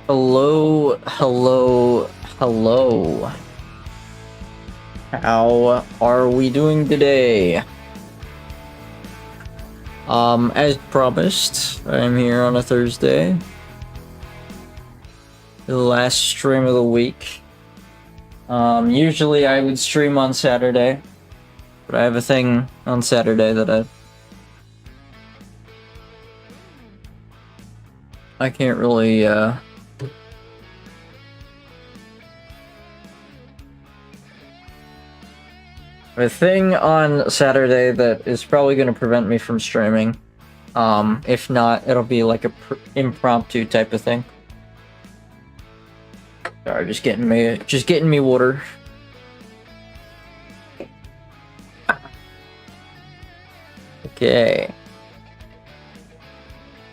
Hello, hello, hello. How are we doing today? As promised, I'm here on a Thursday. The last stream of the week. Usually I would stream on Saturday, but I have a thing on Saturday that I can't really, a thing on Saturday that is probably going to prevent me from streaming. If not, it'll be like a impromptu type of thing. Sorry, just getting me water. Okay.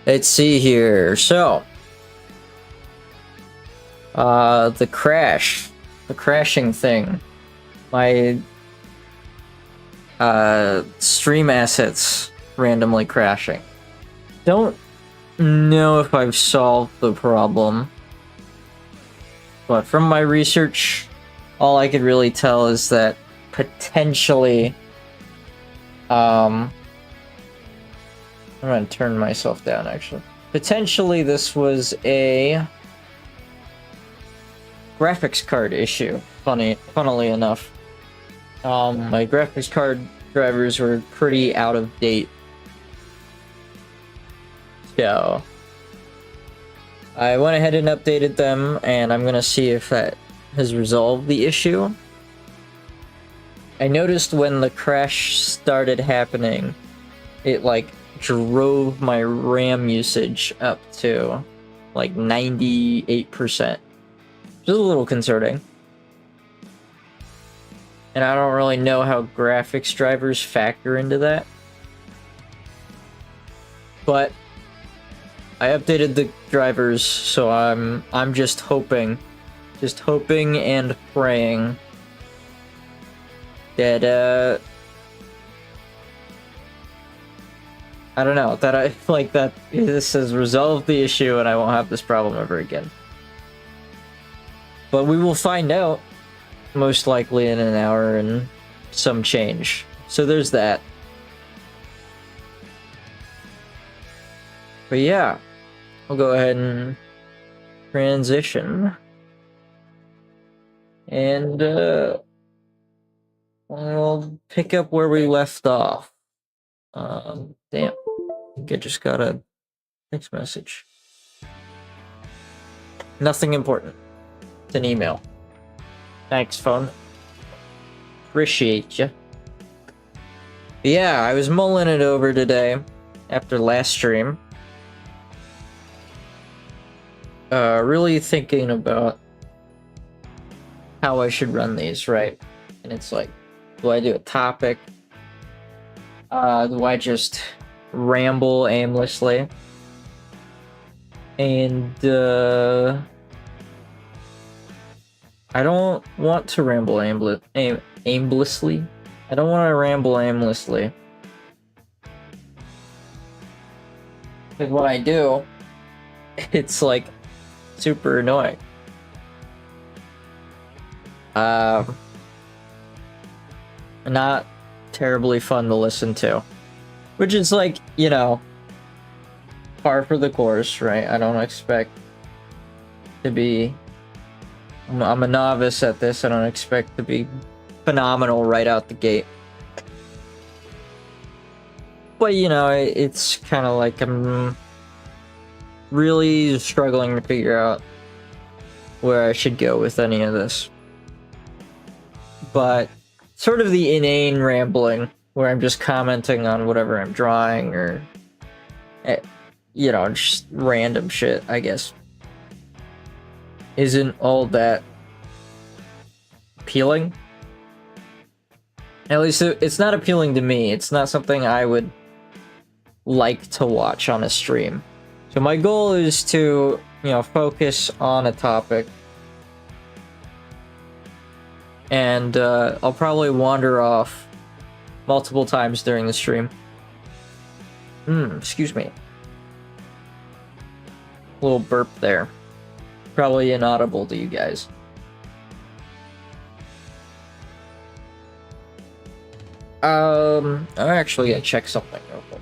Let's see here. So, the crashing thing. My stream assets randomly crashing. Don't know if I've solved the problem, but from my research, all I could really tell is that potentially, I'm gonna turn myself down actually. Potentially this was a graphics card issue, funnily enough. My graphics card drivers were pretty out of date. So I went ahead and updated them, and I'm gonna see if that has resolved the issue. I noticed when the crash started happening, it like drove my RAM usage up to like 98%. Which is a little concerning. And I don't really know how graphics drivers factor into that. But I updated the drivers, so I'm just hoping and praying that I don't know, that I like that this has resolved the issue and I won't have this problem ever again. But we will find out most likely in an hour and some change. So there's that. But yeah, I'll go ahead and transition. And I'll pick up where we left off. Damn. I think I just got a text message. Nothing important. It's an email. Thanks, phone. Appreciate you. Yeah, I was mulling it over today after last stream. Really thinking about how I should run these, right? And it's like, do I do a topic? Do I just ramble aimlessly? And I don't want to ramble aimlessly. I don't want to ramble aimlessly. Because when I do, it's like super annoying. Not terribly fun to listen to. Which is like, you know, par for the course, right? I don't expect to be... I'm a novice at this. I don't expect to be phenomenal right out the gate. But, you know, it's kind of like I'm really struggling to figure out where I should go with any of this. But sort of the inane rambling where I'm just commenting on whatever I'm drawing or, you know, just random shit, I guess, isn't all that appealing. At least it's not appealing to me. It's not something I would like to watch on a stream. So my goal is to, you know, focus on a topic. And I'll probably wander off multiple times during the stream. Excuse me. Little burp there. probably inaudible to you guys. I'm actually gonna check something real quick.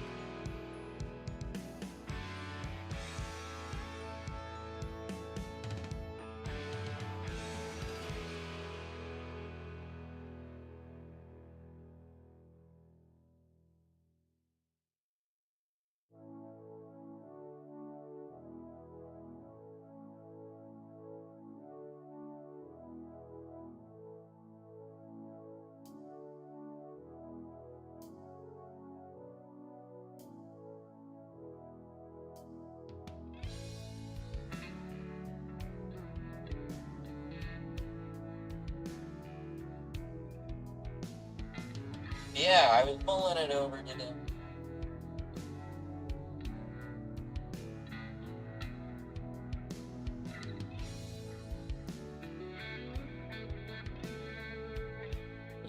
Yeah, I was pulling it over today.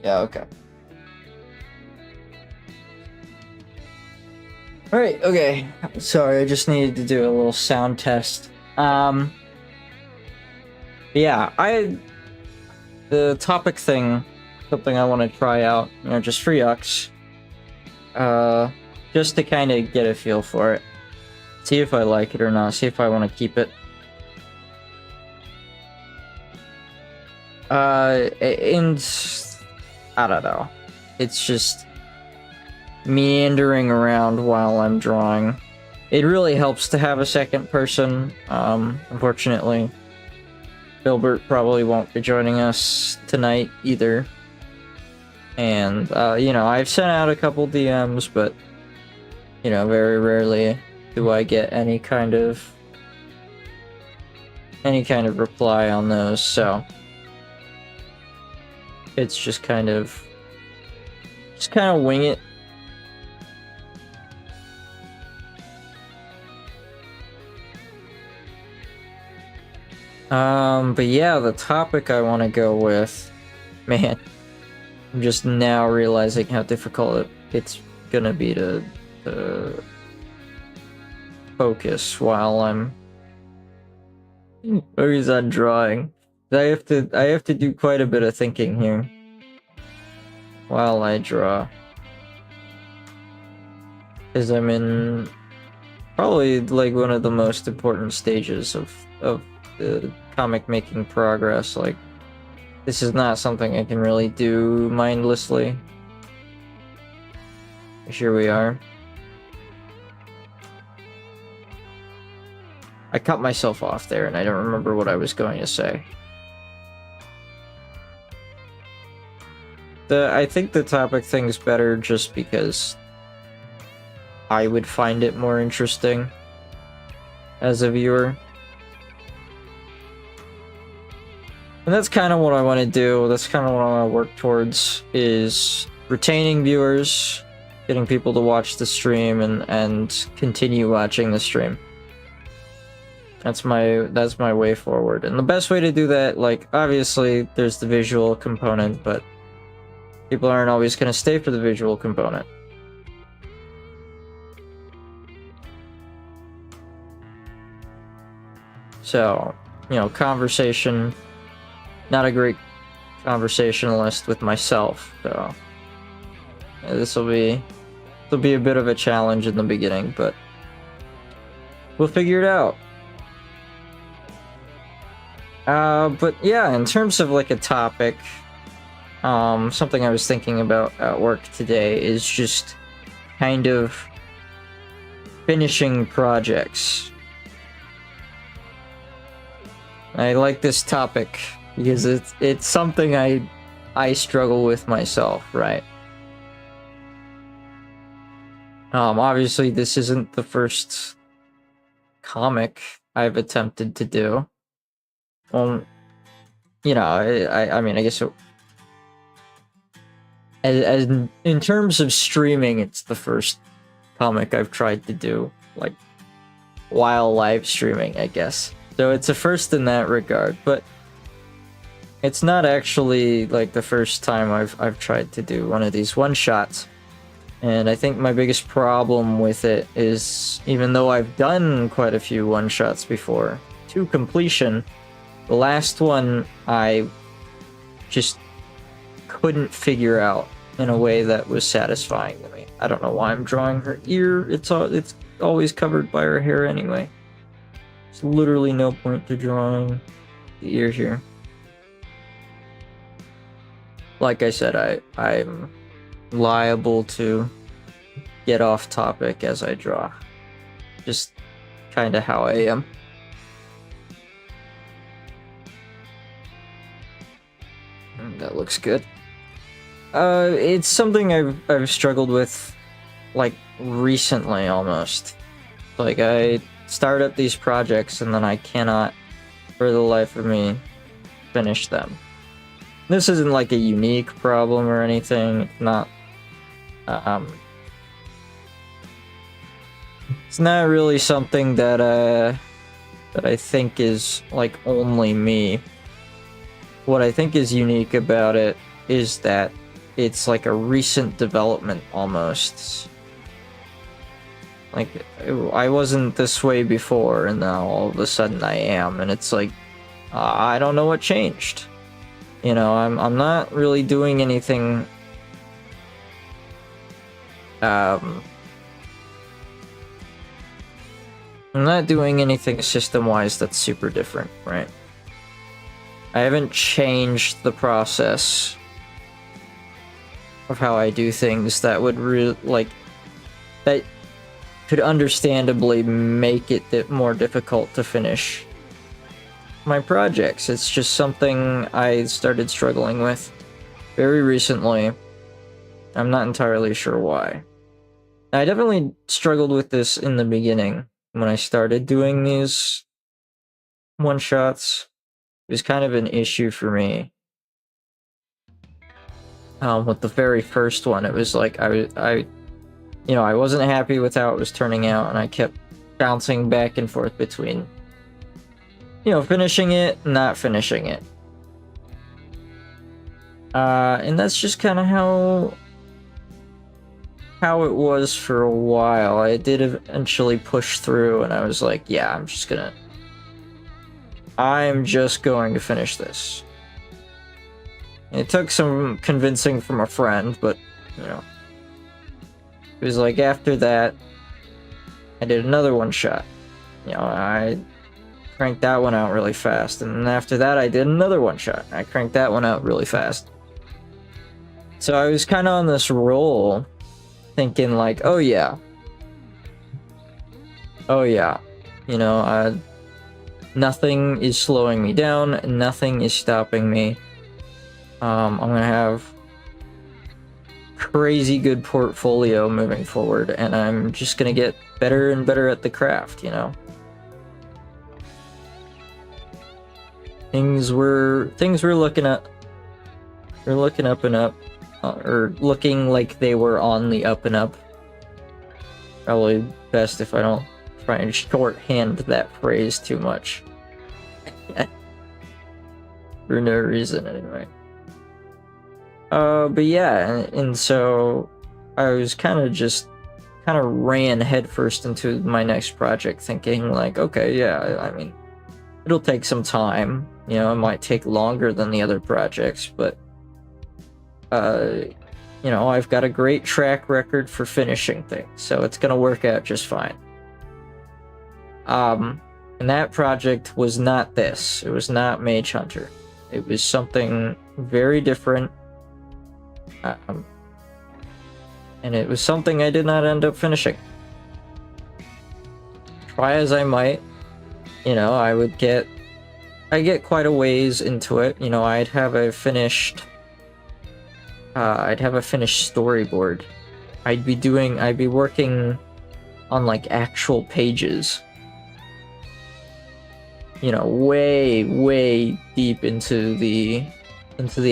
Yeah, okay. Alright, okay. Sorry, I just needed to do a little sound test. Yeah, the topic thing, something I want to try out, you know, just for yucks. Just to kind of get a feel for it. See if I like it or not, see if I want to keep it. And I don't know. It's just meandering around while I'm drawing. It really helps to have a second person. Unfortunately, Filbert probably won't be joining us tonight either. And, you know, I've sent out a couple DMs, but, you know, very rarely do I get any kind of reply on those, so it's just kind of wing it. But yeah, the topic I want to go with, man, I'm just now realizing how difficult it's gonna be to focus while I'm focused on drawing. I have to do quite a bit of thinking here while I draw, because I'm in probably like one of the most important stages of the comic making progress. Like, this is not something I can really do mindlessly. Here we are. I cut myself off there and I don't remember what I was going to say. I think the topic thing's better just because I would find it more interesting as a viewer. And that's kind of what I want to do. That's kind of what I want to work towards, is retaining viewers, getting people to watch the stream and continue watching the stream. That's my way forward. And the best way to do that, like, obviously there's the visual component, but people aren't always going to stay for the visual component. So, you know, conversation, not a great conversationalist with myself, so yeah, this will be a bit of a challenge in the beginning, but we'll figure it out. But yeah, in terms of like a topic, something I was thinking about at work today is just kind of finishing projects. I like this topic because it's something I struggle with myself, right? Obviously this isn't the first comic I've attempted to do. You know, I mean, I guess as in terms of streaming, it's the first comic I've tried to do, like, while live streaming, I guess. So it's a first in that regard, but it's not actually like the first time I've tried to do one of these one-shots. And I think my biggest problem with it is, even though I've done quite a few one-shots before, to completion. The last one I just couldn't figure out in a way that was satisfying to me. I don't know why I'm drawing her ear. It's always covered by her hair anyway. There's literally no point to drawing the ear here. Like I said, I'm liable to get off topic as I draw. Just kind of how I am. That looks good. It's something I've struggled with, like, recently almost. Like, I start up these projects and then I cannot, for the life of me, finish them. This isn't like a unique problem or anything. It's not, it's not really something that I think is, like, only me. What I think is unique about it is that it's like a recent development almost. Like, I wasn't this way before, and now all of a sudden I am, and it's like, I don't know what changed. You know, I'm not really doing anything I'm not doing anything system-wise that's super different, right? I haven't changed the process of how I do things that would that could understandably make it more difficult to finish my projects. It's just something I started struggling with very recently. I'm not entirely sure why. I definitely struggled with this in the beginning when I started doing these one-shots. It was kind of an issue for me. With the very first one, it was like I wasn't happy with how it was turning out, and I kept bouncing back and forth between, finishing it, not finishing it. And that's just kind of how it was for a while. I did eventually push through, and I was like, yeah, I'm just going to finish this. It took some convincing from a friend, but, it was like after that, I did another one shot. I cranked that one out really fast, and then after that, I did another one shot. I cranked that one out really fast. So I was kind of on this roll, thinking like, oh yeah, nothing is slowing me down, nothing is stopping me. I'm gonna have crazy good portfolio moving forward, and I'm just gonna get better and better at the craft, Things were looking up. They're looking up and up, or looking like they were on the up and up. Probably best if I don't try and shorthand that phrase too much. For no reason, anyway. But yeah, and so I was kind of ran headfirst into my next project, thinking like, okay, yeah, I mean, it'll take some time. It might take longer than the other projects, but I've got a great track record for finishing things, so it's gonna work out just fine. And that project was not this. It was not Mage Hunter. It was something very different. And it was something I did not end up finishing. Try as I might, I get quite a ways into it. I'd have a finished storyboard. I'd be working on like actual pages. Way deep into the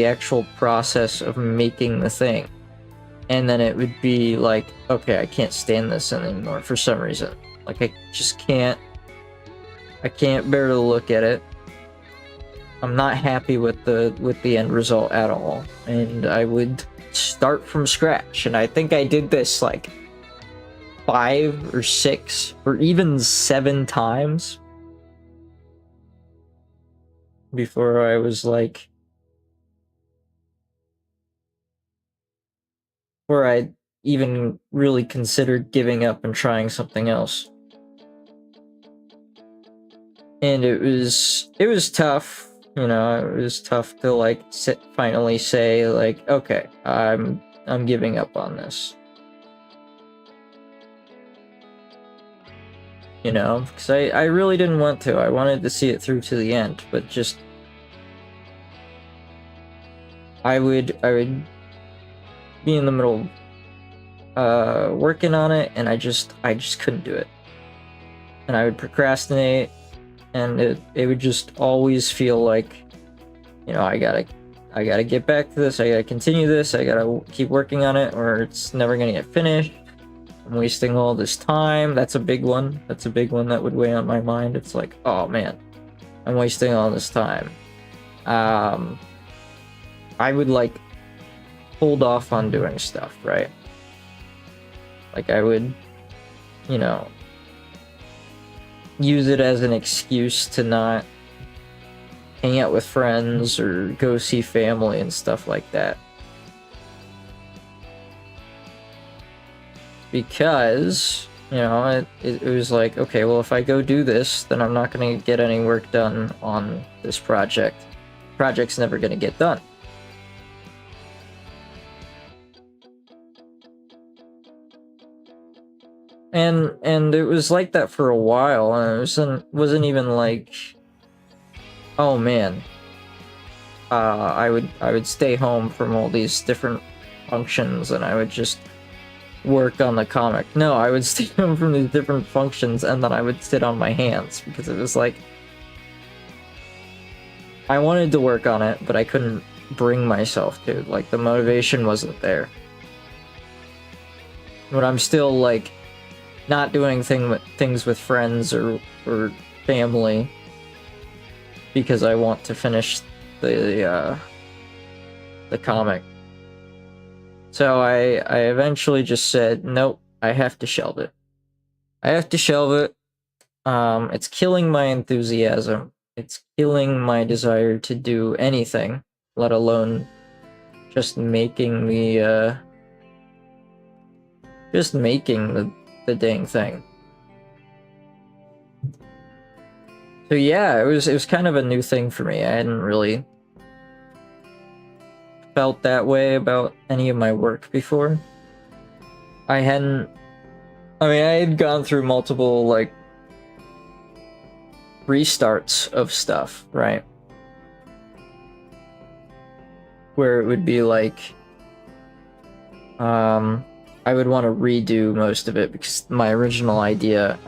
actual process of making the thing. And then it would be like, okay, I can't stand this anymore for some reason. Like, I just can't bear to look at it. I'm not happy with the end result at all. And I would start from scratch. And I think I did this like 5 or 6 or even 7 times. before I was like, where I even really considered giving up and trying something else. And it was tough, you know. It was tough to like finally say like, okay, I'm giving up on this. You know, because I really didn't want to. I wanted to see it through to the end, but just I would be in the middle working on it, and I just couldn't do it. And I would procrastinate, and it would just always feel like, you know, I gotta get back to this, I gotta continue this, I gotta keep working on it, or it's never gonna get finished. I'm wasting all this time. That's a big one. That's a big one that would weigh on my mind. It's like, oh man, I'm wasting all this time. I would like hold off on doing stuff, right? Like I would, you know, use it as an excuse to not hang out with friends or go see family and stuff like that. Because, you know, it was like, okay, well, if I go do this, then I'm not going to get any work done on this project. Project's never going to get done. And it was like that for a while, and it wasn't even like, oh man, I would stay home from all these different functions, and I would just work on the comic. No, I would stay home from these different functions, and then I would sit on my hands, because it was like, I wanted to work on it, but I couldn't bring myself to. Like, the motivation wasn't there. But I'm still, like, not doing things with friends or family because I want to finish the comic. So I eventually just said, nope, I have to shelve it. I have to shelve it. It's killing my enthusiasm. It's killing my desire to do anything, let alone just making the dang thing. So yeah, it was kind of a new thing for me. I hadn't really felt that way about any of my work before. I had gone through multiple like restarts of stuff, right? Where it would be like I would want to redo most of it because my original idea,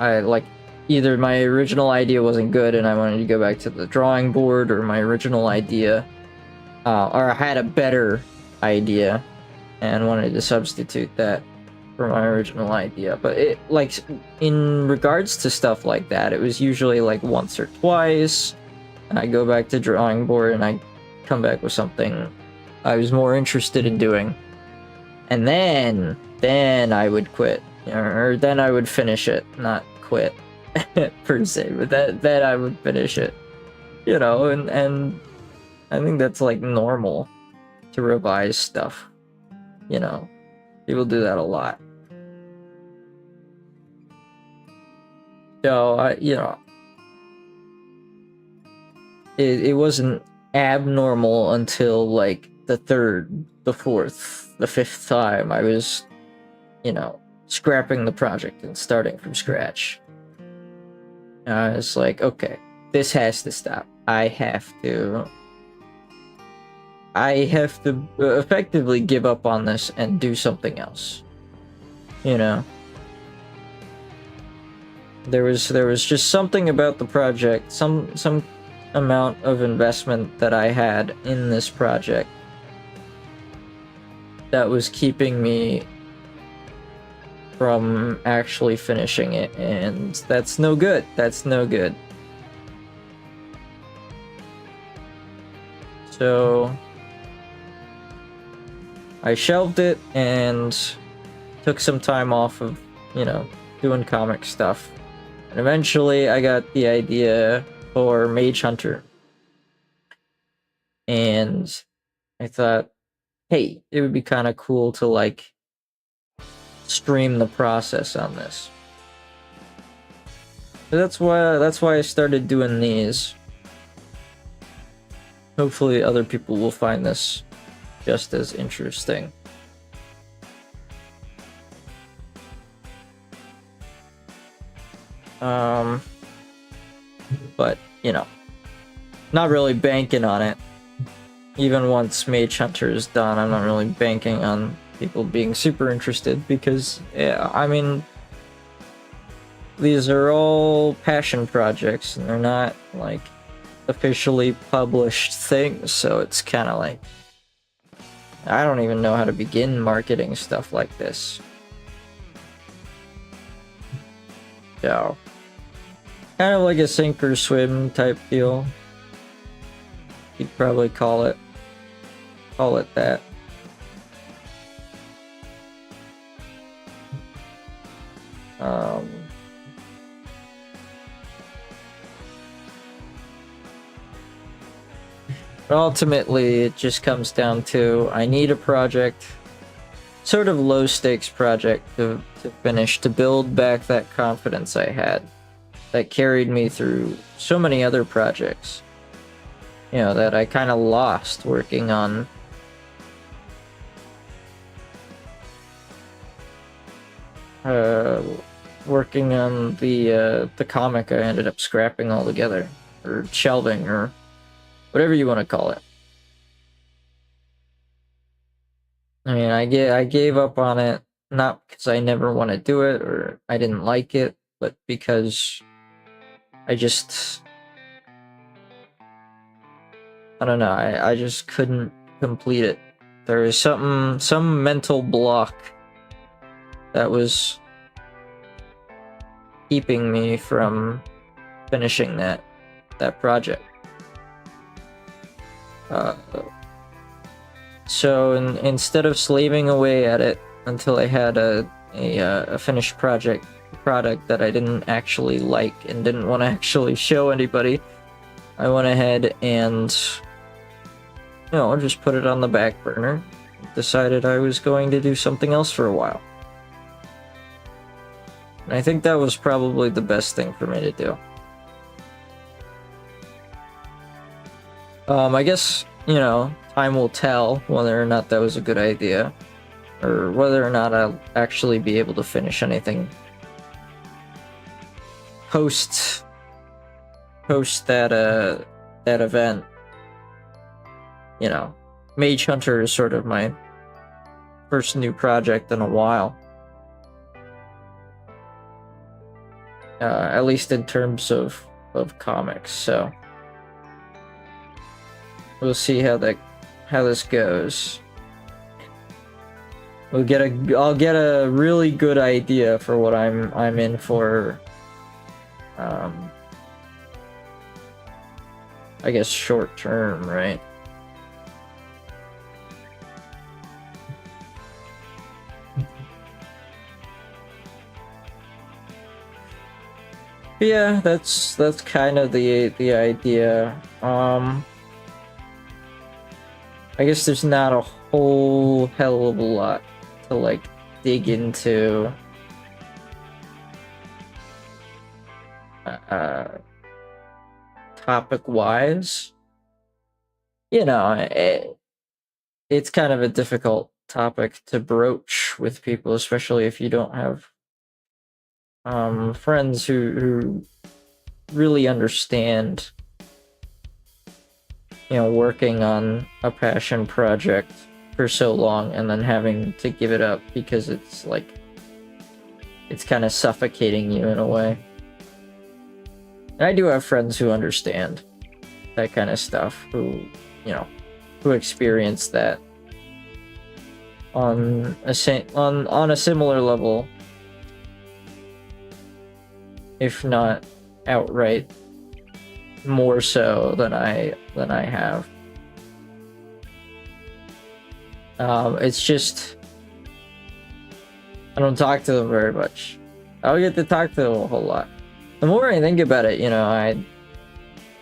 either my original idea wasn't good and I wanted to go back to the drawing board, or my original idea, or I had a better idea and wanted to substitute that for my original idea. But it, like, in regards to stuff like that, it was usually like once or twice, and I go back to drawing board and I come back with something I was more interested in doing. And then I would quit, or then I would finish it, not quit per se, but that I would finish it, you know. And I think that's like normal to revise stuff, you know. People do that a lot. So you know, it wasn't abnormal until like the third, the fourth, the fifth time I was, you know, scrapping the project and starting from scratch. I was like, okay, this has to stop. I have to effectively give up on this and do something else. You know? There was just something about the project, some amount of investment that I had in this project that was keeping me from actually finishing it, and that's no good. That's no good. So I shelved it and took some time off of, you know, doing comic stuff. And eventually I got the idea for Mage Hunter. and I thought, hey, it would be kind of cool to like stream the process on this. So that's why I started doing these. Hopefully other people will find this just as interesting. But, you know, not really banking on it. Even once Mage Hunter is done, I'm not really banking on people being super interested because, yeah, I mean, these are all passion projects and they're not, like, officially published things, so it's kind of like, I don't even know how to begin marketing stuff like this. So, kind of like a sink or swim type deal. You'd probably call it that. But ultimately, it just comes down to I need a project, sort of low stakes project to finish, to build back that confidence I had that carried me through so many other projects, you know, that I kind of lost working on the comic I ended up scrapping altogether, or shelving, or whatever you want to call it. I mean, I gave up on it, not because I never want to do it or I didn't like it, but because I don't know, I just couldn't complete it. There was some mental block that was keeping me from finishing that project. So instead of slaving away at it until I had a finished product that I didn't actually like and didn't want to actually show anybody, I went ahead and, you know, just put it on the back burner. Decided I was going to do something else for a while. And I think that was probably the best thing for me to do. I guess, you know, time will tell whether or not that was a good idea, or whether or not I'll actually be able to finish anything post that event. You know, Mage Hunter is sort of my first new project in a while. At least in terms of comics, so we'll see how this goes. I'll get a really good idea for what I'm in for. I guess short term, right? Yeah, that's kind of the idea. I guess there's not a whole hell of a lot to like dig into. Topic wise, you know, it's kind of a difficult topic to broach with people, especially if you don't have friends who really understand, you know, working on a passion project for so long and then having to give it up because it's like it's kind of suffocating you in a way. And I do have friends who understand that kind of stuff, who, you know, who experience that on a similar level, if not outright more so than I have. It's just I don't talk to them very much. I don't get to talk to them a whole lot. The more I think about it, you know,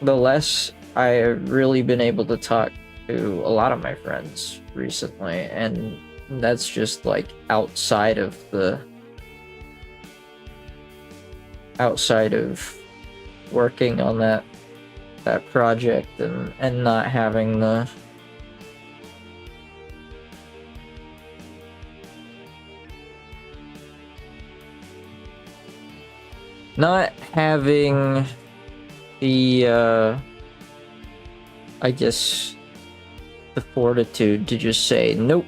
the less I've really been able to talk to a lot of my friends recently, and that's just like outside of working on that project and not having the I guess the fortitude to just say nope,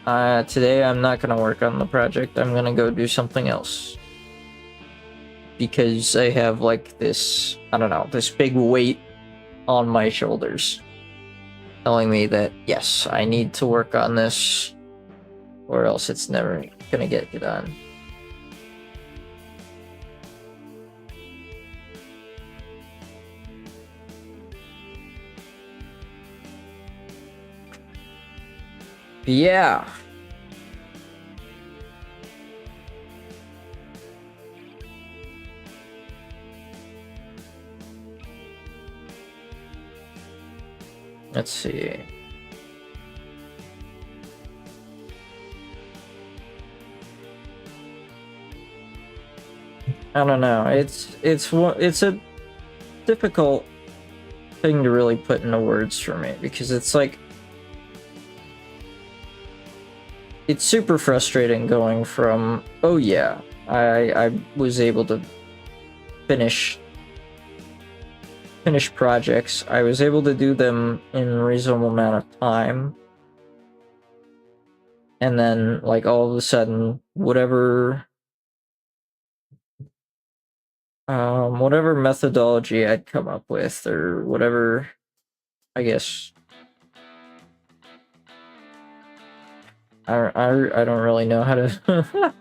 today I'm not gonna work on the project, I'm gonna go do something else, because I have like this, I don't know, this big weight on my shoulders telling me that yes, I need to work on this or else it's never gonna get done. Yeah. Let's see. I don't know. It's a difficult thing to really put into words for me, because it's like, it's super frustrating going from, oh yeah, I was able to finish projects, I was able to do them in a reasonable amount of time, and then like all of a sudden whatever methodology I'd come up with, or whatever, I guess I don't really know how to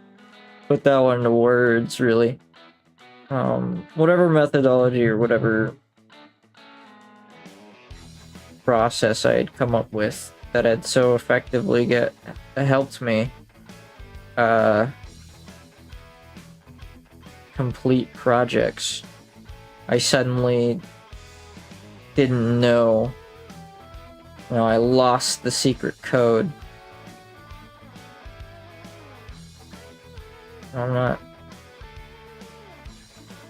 put that one into words, really. Whatever methodology or whatever process I had come up with that had so effectively helped me complete projects, I suddenly didn't know. You know, I lost the secret code. I'm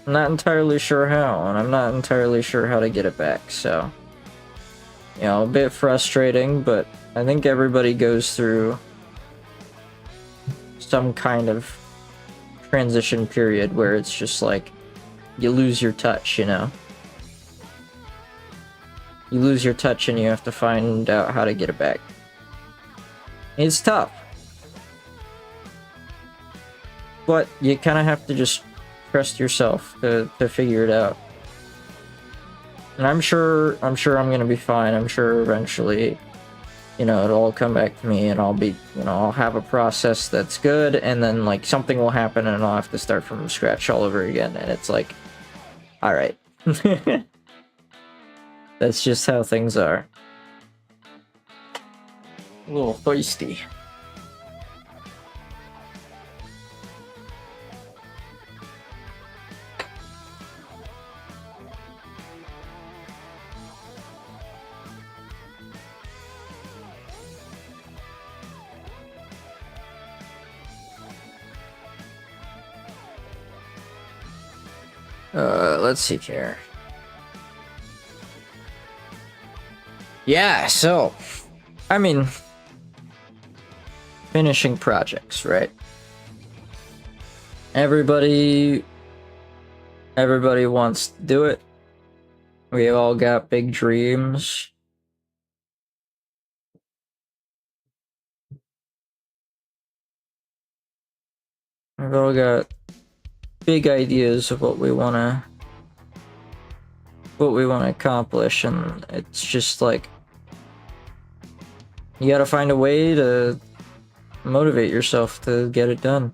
not entirely sure how, and I'm not entirely sure how to get it back, so, you know, a bit frustrating, but I think everybody goes through some kind of transition period where it's just like, you lose your touch, you know? You lose your touch and you have to find out how to get it back. It's tough. But you kind of have to just trust yourself to figure it out. And I'm sure I'm gonna be fine. I'm sure eventually, you know, it'll all come back to me, and I'll be, you know, I'll have a process that's good, and then like something will happen and I'll have to start from scratch all over again, and it's like, all right. That's just how things are. A little thirsty. Let's see here. Yeah, so, I mean, finishing projects, right? Everybody wants to do it. We all got big dreams. We've all got big ideas of what we want to accomplish, and it's just like, you gotta find a way to motivate yourself to get it done.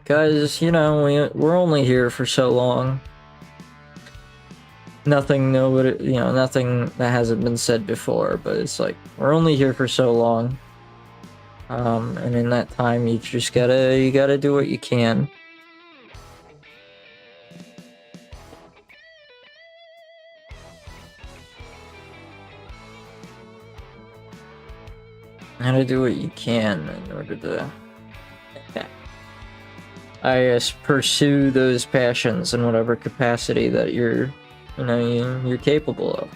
Guys, you know, we're only here for so long. Nothing that hasn't been said before, but it's like, we're only here for so long. And in that time, you gotta do what you can. gotta do what you can in order to, I guess, pursue those passions in whatever capacity that you're capable of.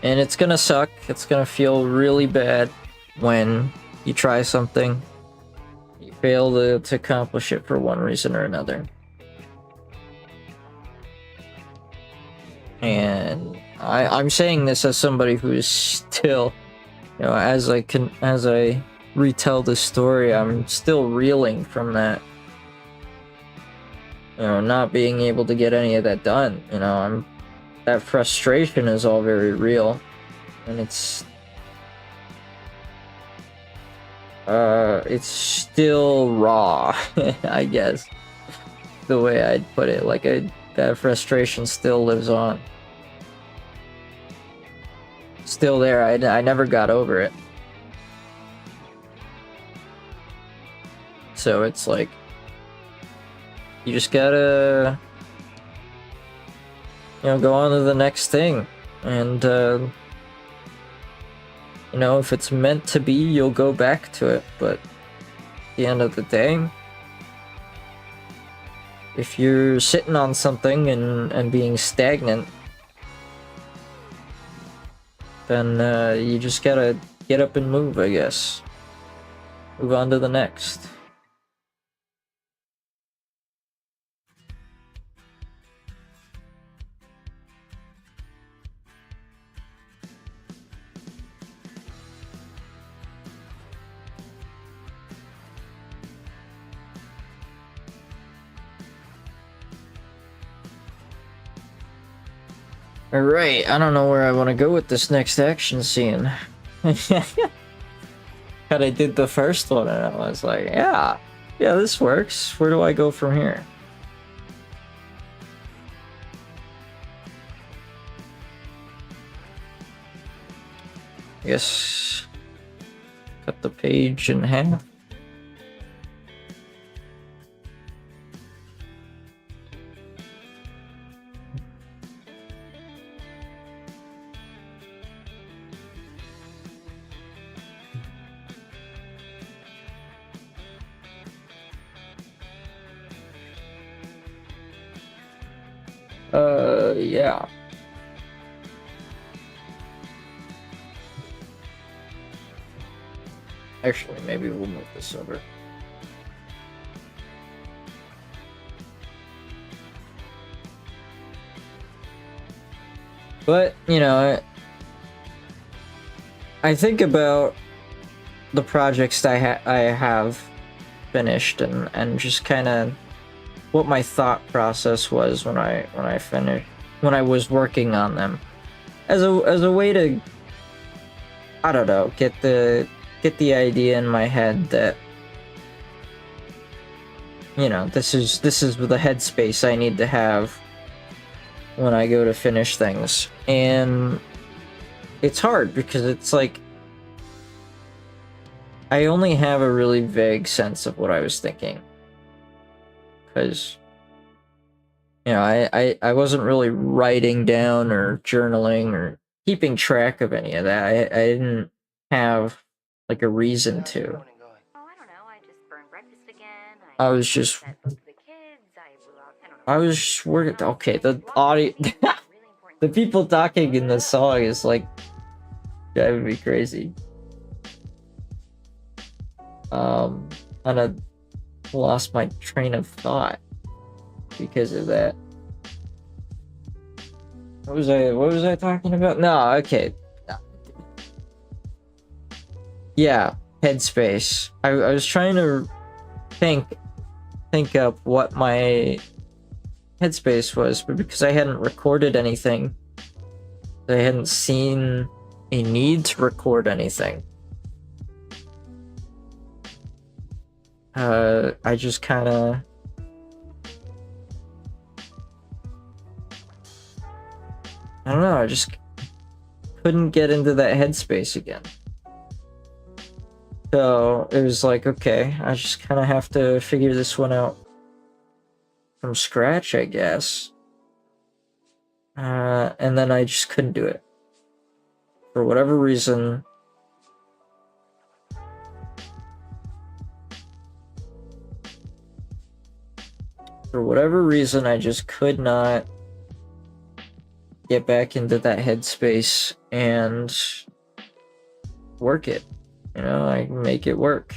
And it's gonna suck. It's gonna feel really bad when you try something, you fail to accomplish it for one reason or another. And I'm saying this as somebody who is still, as I retell this story, I'm still reeling from that. Not being able to get any of that done. That frustration is all very real, and it's still raw, I guess, the way I'd put it. Like, that frustration still lives on. Still there. I never got over it. So it's like, you just gotta, go on to the next thing. And, if it's meant to be, you'll go back to it. But at the end of the day, if you're sitting on something and being stagnant, then you just gotta get up and move, I guess. Move on to the next. Alright, I don't know where I want to go with this next action scene. But I did the first one and I was like, yeah, this works. Where do I go from here? I guess cut the page in half. Yeah. Actually, maybe we'll move this over. But, I think about the projects I have finished and just kind of what my thought process was when I finished, when I was working on them, as a way to, I don't know, get the idea in my head that, this is the headspace I need to have when I go to finish things. And it's hard because it's like I only have a really vague sense of what I was thinking, because I wasn't really writing down or journaling or keeping track of any of that. I didn't have like a reason to. Oh, I don't know. I just burned breakfast again. I was just fed both of the kids. I blew out, I don't know. I was just working. Okay, the audio, the people talking in the song is like driving me crazy. And I lost my train of thought because of that. What was I talking about? No, okay. Yeah, headspace. I was trying to think up what my headspace was, but because I hadn't recorded anything, I hadn't seen a need to record anything. I just kind of I don't know, I just couldn't get into that headspace again. So it was like, okay, I just kind of have to figure this one out from scratch, I guess. And then I just couldn't do it. For whatever reason, I just could not get back into that headspace and work it. You know, I make it work.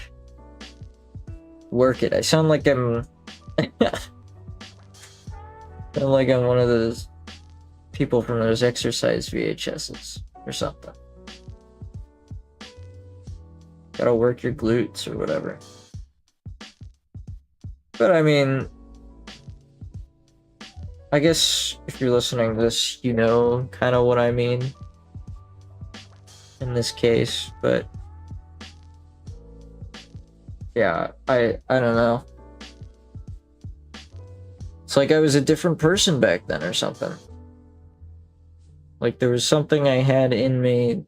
Work it. I sound like I'm sound like I'm one of those people from those exercise VHSs or something. Gotta work your glutes or whatever. But I mean, I guess if you're listening to this, you know kind of what I mean in this case, but yeah, I don't know. It's like I was a different person back then or something. Like there was something I had in me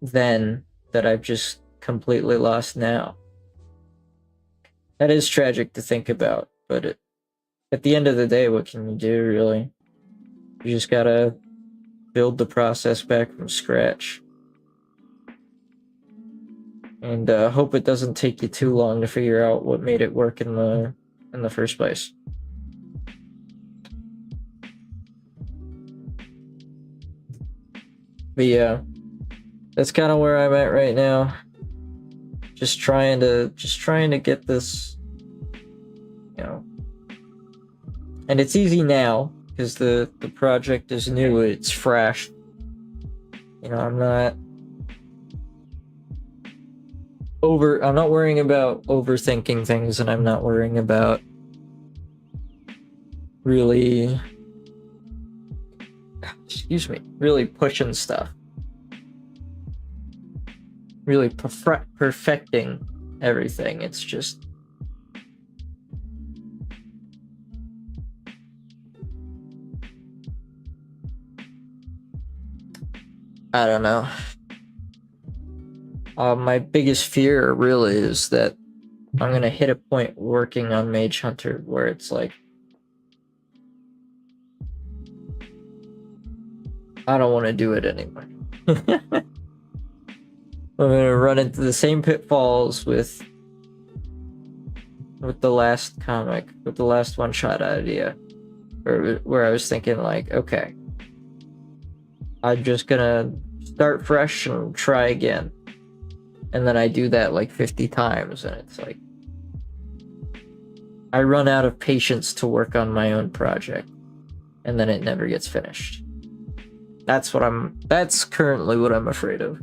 then that I've just completely lost now. That is tragic to think about, but at the end of the day, what can you do, really? You just gotta build the process back from scratch. And hope it doesn't take you too long to figure out what made it work in the first place. But yeah, that's kind of where I'm at right now. Just trying to get this, you know. And it's easy now because the project is new, it's fresh. You know, I'm not worrying about overthinking things, and I'm not worrying about really pushing stuff. Really perfecting everything. It's just I don't know. My biggest fear really is that I'm gonna hit a point working on Mage Hunter where it's like I don't want to do it anymore. I'm gonna run into the same pitfalls with the last comic, with the last one-shot idea, where I was thinking like, okay, I'm just gonna start fresh and try again, and then I do that like 50 times, and it's like I run out of patience to work on my own project, and then it never gets finished. That's currently what I'm afraid of.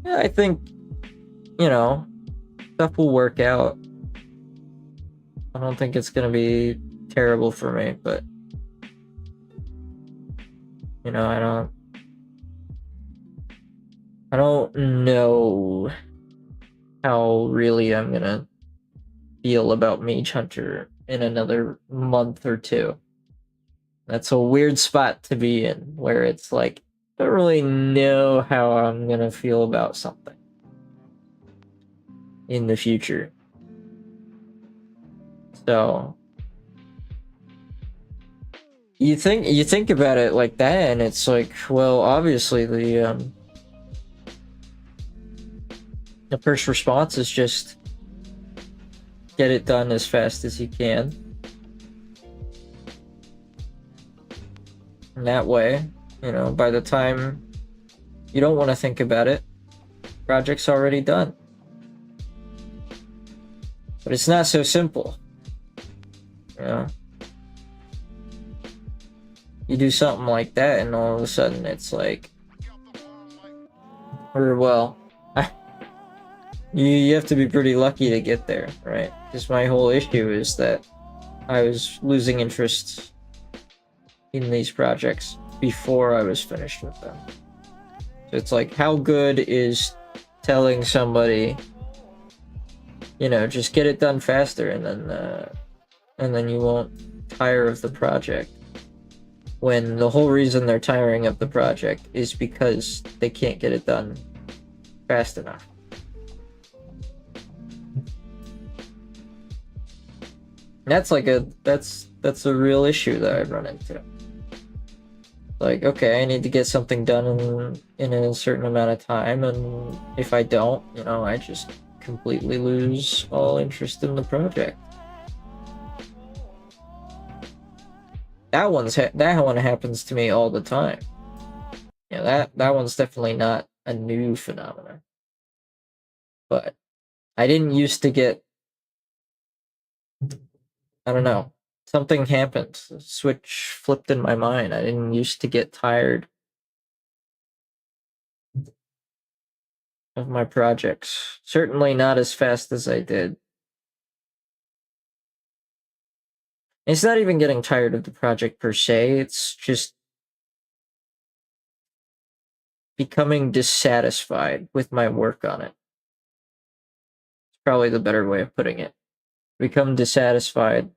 Yeah, I think, you know, stuff will work out. I don't think it's gonna be terrible for me, but you know, I don't know how really I'm gonna feel about Mage Hunter in another month or two. That's a weird spot to be in, where it's like, I don't really know how I'm gonna feel about something in the future. So you think about it like that, and it's like, well, obviously the first response is just get it done as fast as you can. And that way, you know, by the time you don't want to think about it, project's already done. But it's not so simple. You know? You do something like that, and all of a sudden it's like, or well, you have to be pretty lucky to get there, right? Because my whole issue is that I was losing interest in these projects before I was finished with them. So it's like, how good is telling somebody, you know, just get it done faster, and then you won't tire of the project, when the whole reason they're tiring of the project is because they can't get it done fast enough. That's like that's a real issue that I've run into. Like, okay, I need to get something done in a certain amount of time, and if I don't, you know, I just completely lose all interest in the project. That one happens to me all the time. Yeah, that one's definitely not a new phenomenon. But I didn't used to get, I don't know, something happened. The switch flipped in my mind. I didn't used to get tired of my projects. Certainly not as fast as I did. It's not even getting tired of the project per se, it's just becoming dissatisfied with my work on it. It's probably the better way of putting it. Become dissatisfied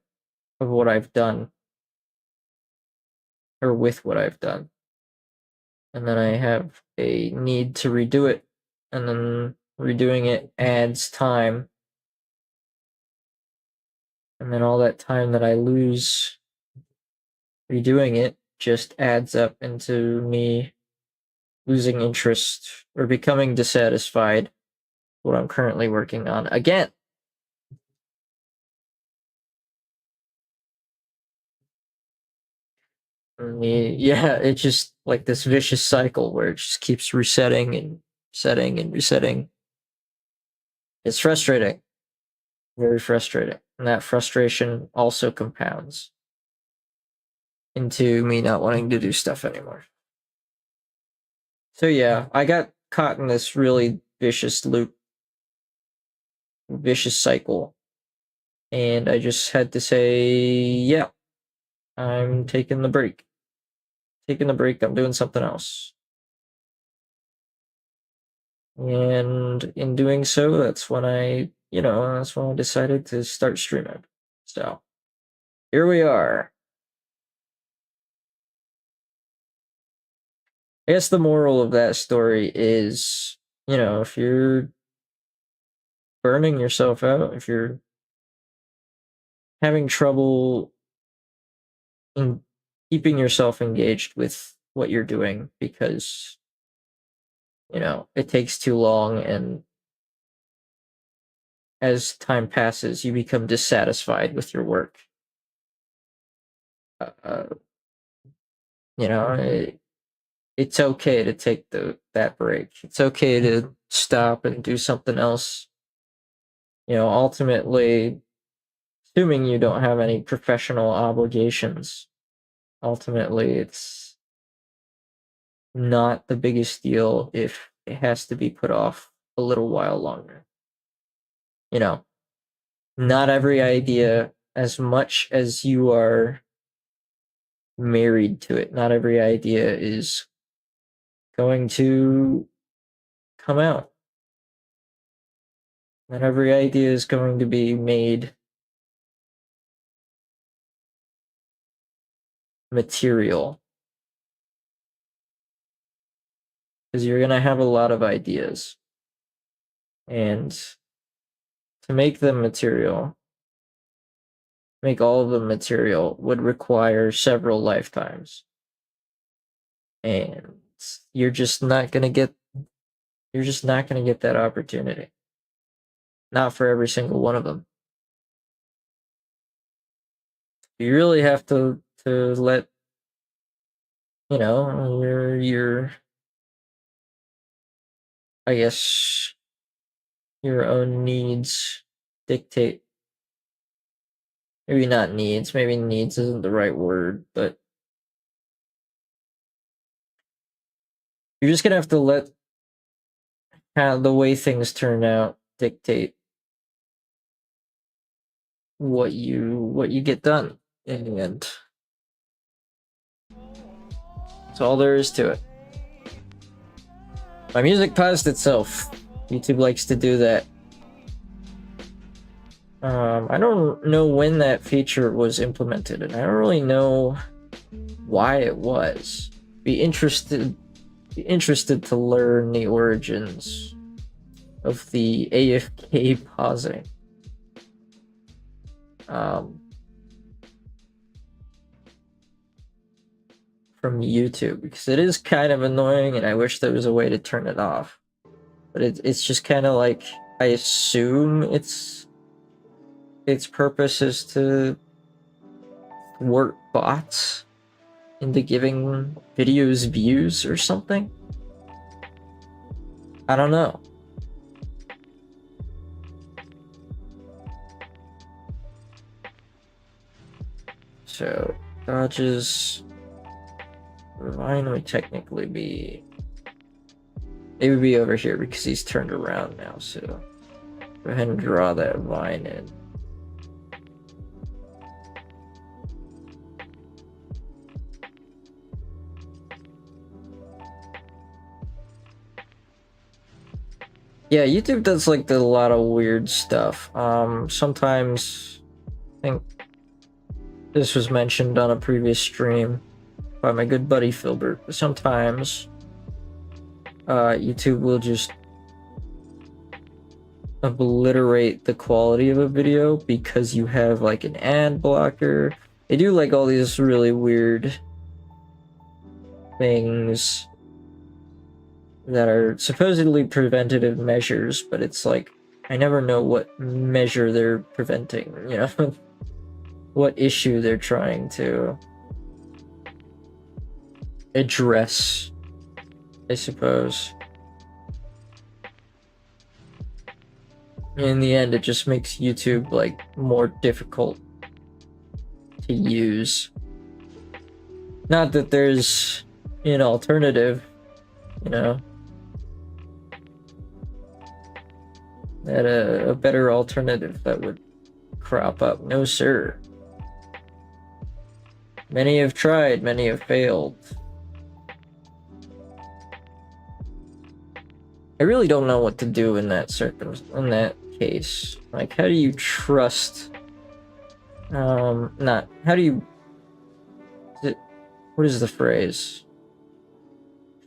of what I've done, or with what I've done. And then I have a need to redo it, and then redoing it adds time. And then all that time that I lose redoing it just adds up into me losing interest or becoming dissatisfied with what I'm currently working on again. Yeah, it's just like this vicious cycle where it just keeps resetting and resetting and resetting. It's frustrating, very frustrating. And that frustration also compounds into me not wanting to do stuff anymore. So yeah, I got caught in this really vicious loop, vicious cycle. And I just had to say, yeah, I'm taking the break. Taking the break, I'm doing something else. And in doing so, that's when that's when I decided to start streaming. So here we are. I guess the moral of that story is, if you're burning yourself out, if you're having trouble in keeping yourself engaged with what you're doing because, it takes too long, and as time passes, you become dissatisfied with your work. Uh, it's okay to take that break. It's okay to stop and do something else. Ultimately, assuming you don't have any professional obligations, ultimately it's not the biggest deal if it has to be put off a little while longer. Not every idea, as much as you are married to it, not every idea is going to come out. Not every idea is going to be made material. Because you're going to have a lot of ideas. And to make them material, make all of them material, would require several lifetimes. And you're just not going to get that opportunity. Not for every single one of them. You really have to let your I guess your own needs dictate. Maybe not needs, maybe needs isn't the right word, but you're just gonna have to let kind of the way things turn out dictate what you get done in the end. That's all there is to it. My music paused itself. YouTube likes to do that. I don't know when that feature was implemented, and I don't really know why it was. Be interested to learn the origins of the AFK pausing. from YouTube, because it is kind of annoying and I wish there was a way to turn it off. But it's just kind of like, I assume its purpose is to thwart bots into giving videos views or something. I don't know. So dodges Vine would technically be, it would be over here because he's turned around now, so go ahead and draw that Vine in. Yeah, YouTube does like a lot of weird stuff. Sometimes, I think this was mentioned on a previous stream by my good buddy Filbert. Sometimes YouTube will just obliterate the quality of a video because you have like an ad blocker. They do like all these really weird things that are supposedly preventative measures, but it's like, I never know what measure they're preventing, you know? What issue they're trying to address, I suppose. In the end, it just makes YouTube like more difficult to use. Not that there's an alternative, you know, that a better alternative that would crop up. No, sir. Many have tried, many have failed. I really don't know what to do in that case. Like, how do you trust? How do you? What is the phrase?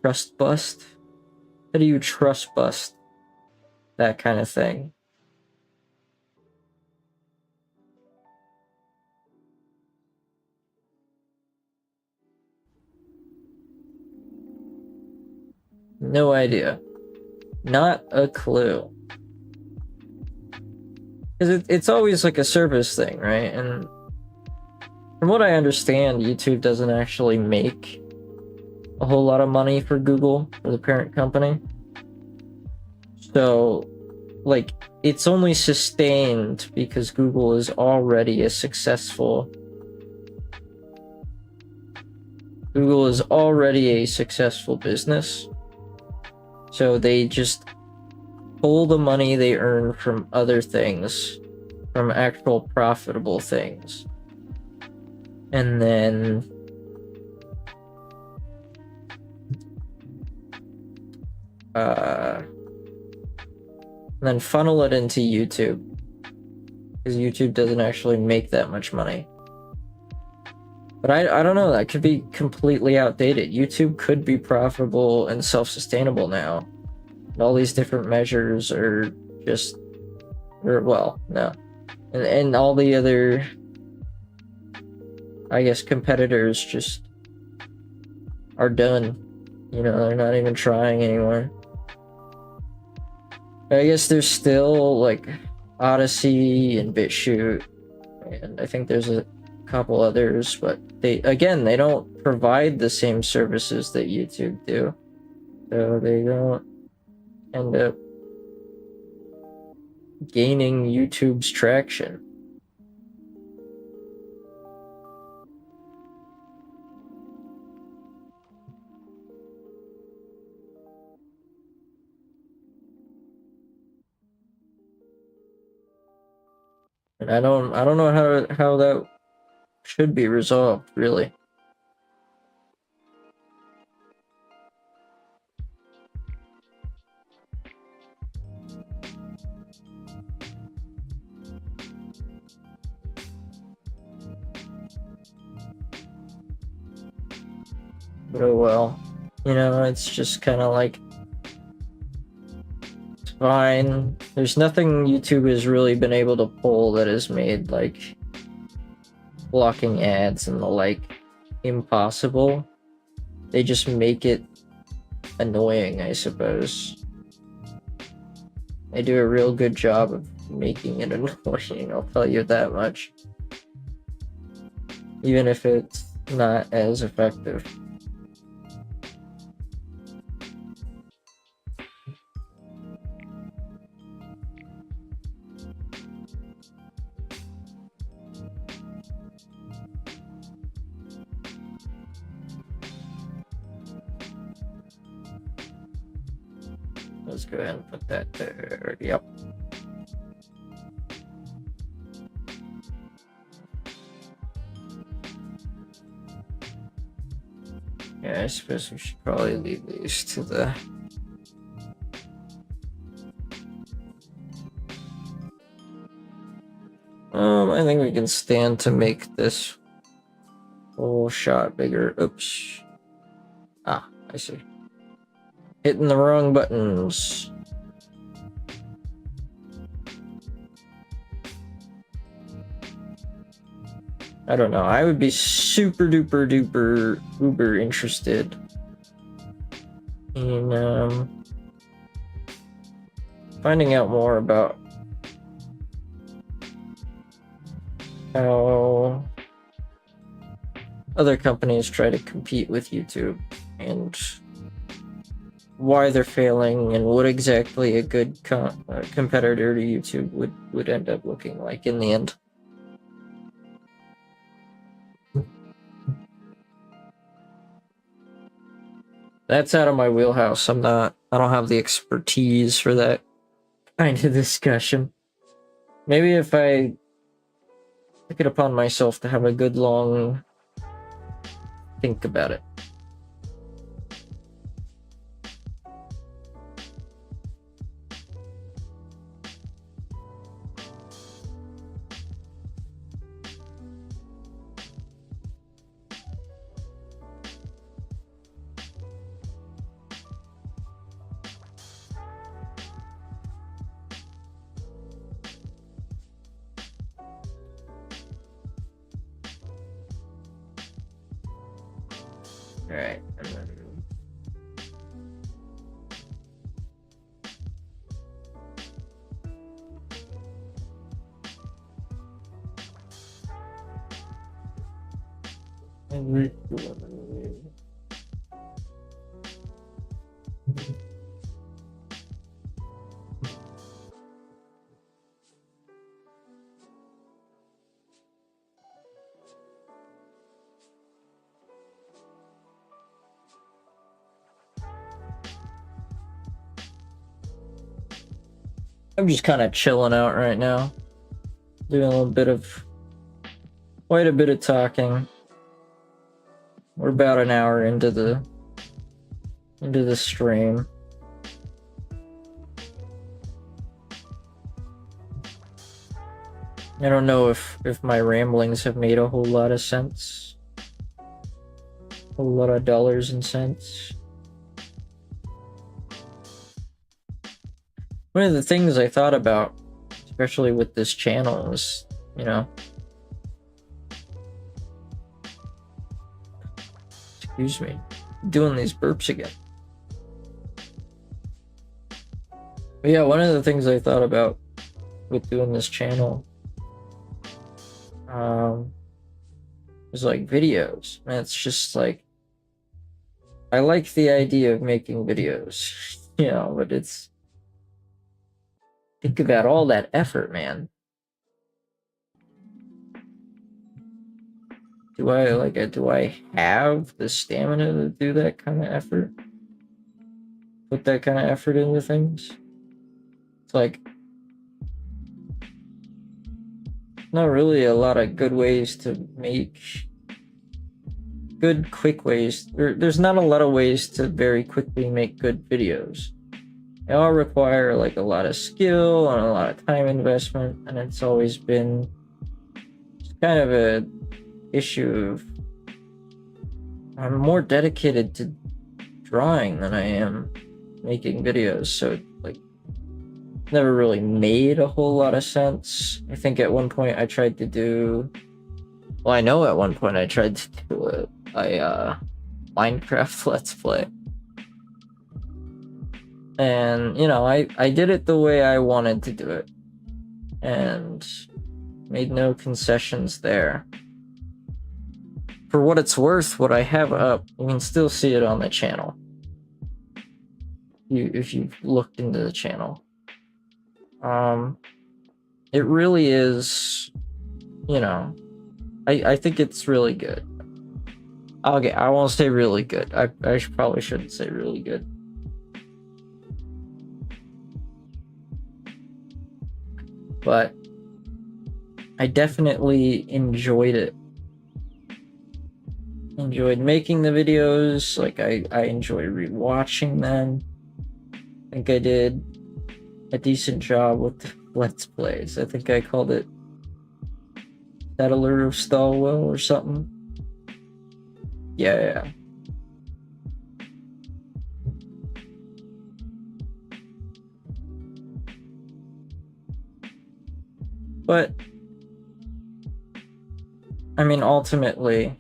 Trust bust? How do you trust bust that kind of thing? No idea. Not a clue. Because it's always like a service thing, right? And from what I understand, YouTube doesn't actually make a whole lot of money for Google, for the parent company. So, like, it's only sustained because Google is already a successful... Google is already a successful business. So they just pull the money they earn from other things, from actual profitable things. And then funnel it into YouTube, because YouTube doesn't actually make that much money. But I don't know, that could be completely outdated. YouTube could be profitable and self-sustainable now. And all these different measures are just, well, no. And all the other, I guess, competitors just are done. You know, they're not even trying anymore. But I guess there's still, like, Odyssey and BitChute, and I think there's a couple others, but they don't provide the same services that YouTube do, so they don't end up gaining YouTube's traction. And I don't know how that should be resolved, really. But oh well. You know, it's just kind of like, it's fine. There's nothing YouTube has really been able to pull that has made, like, blocking ads and the like impossible. They just make it annoying, I suppose. They do a real good job of making it annoying, I'll tell you that much. Even if it's not as effective. Let's go ahead and put that there. Yep. Yeah, I suppose we should probably leave these to the... I think we can stand to make this whole shot bigger. Oops. Ah, I see. Hitting the wrong buttons. I don't know. I would be super duper duper uber interested in finding out more about how other companies try to compete with YouTube and why they're failing and what exactly a good competitor to YouTube would end up looking like in the end. That's out of my wheelhouse. I don't have the expertise for that kind of discussion. Maybe if I took it upon myself to have a good long think about it. Alright, and then... I'm just kind of chilling out right now. Doing quite a bit of talking. We're about an hour into the stream. I don't know if my ramblings have made a whole lot of sense. A whole lot of dollars and cents. One of the things I thought about, especially with this channel, is, you know, excuse me, doing these burps again. But yeah, one of the things I thought about with doing this channel was like videos. And it's just like, I like the idea of making videos, you know, but it's, think about all that effort, man. Do I have the stamina to do that kind of effort? Put that kind of effort into things? It's like, not really a lot of good ways to make good quick ways. There's not a lot of ways to very quickly make good videos. They all require like a lot of skill and a lot of time investment, and it's always been kind of a issue of I'm more dedicated to drawing than I am making videos, so like never really made a whole lot of sense. I think at one point I tried to do, well, I know at one point I tried to do Minecraft Let's Play. And, you know, I did it the way I wanted to do it. And made no concessions there. For what it's worth, what I have up, you can still see it on the channel. If you've looked into the channel. It really is, you know, I think it's really good. Okay, I won't say really good. I probably shouldn't say really good. But I definitely enjoyed it. Enjoyed making the videos. Like, I enjoy rewatching them. I think I did a decent job with the Let's Plays. I think I called it Settler of Stalwell or something. Yeah. But I mean, ultimately,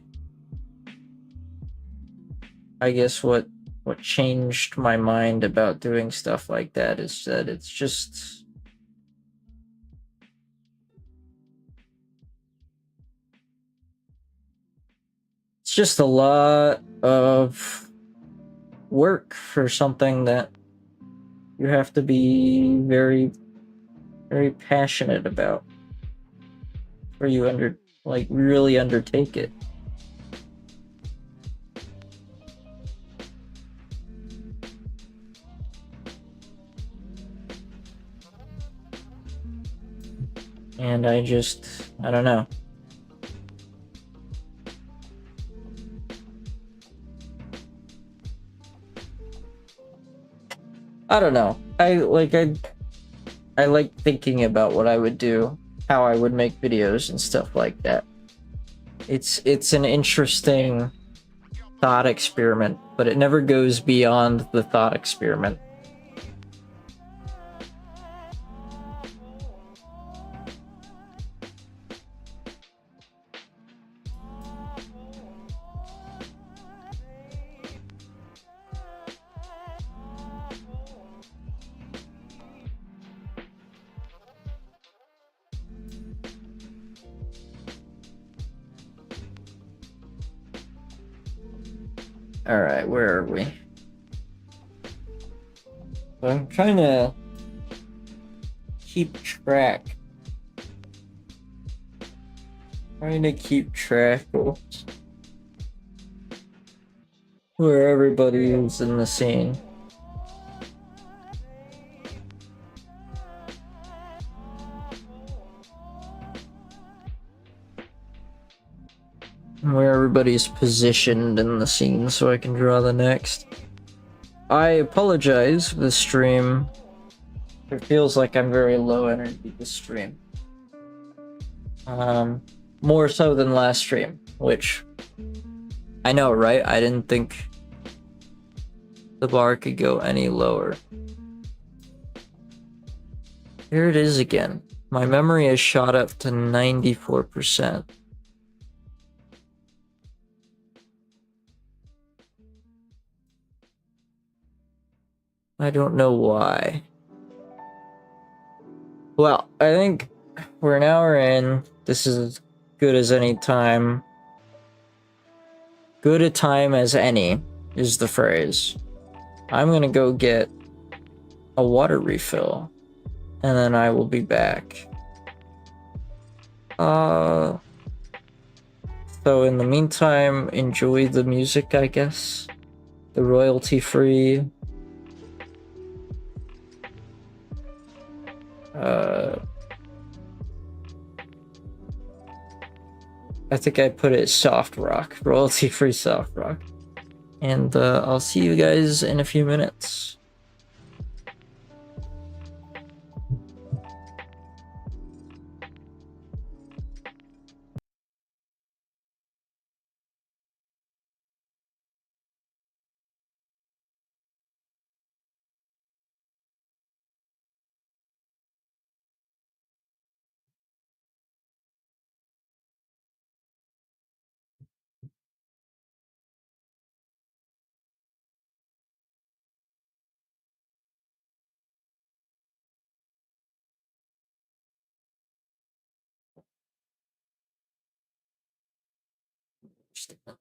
I guess what changed my mind about doing stuff like that is that it's just a lot of work for something that you have to be very, very passionate about, or you really undertake it. And I don't know. I don't know. I like thinking about what I would do, how I would make videos and stuff like that. It's an interesting thought experiment, but it never goes beyond the thought experiment. Alright, where are we? I'm trying to keep track. Of where everybody is in the scene. Where everybody's positioned in the scene so I can draw the next. I apologize for the stream. It feels like I'm very low energy this stream. More so than last stream, which I know, right? I didn't think the bar could go any lower. Here it is again. My memory has shot up to 94%. I don't know why. Well, I think we're an hour in. This is as good as any time. Good a time as any is the phrase. I'm gonna go get a water refill, and then I will be back. So in the meantime, enjoy the music, I guess. The royalty-free. I think I put it soft rock, royalty-free soft rock. And I'll see you guys in a few minutes. understand.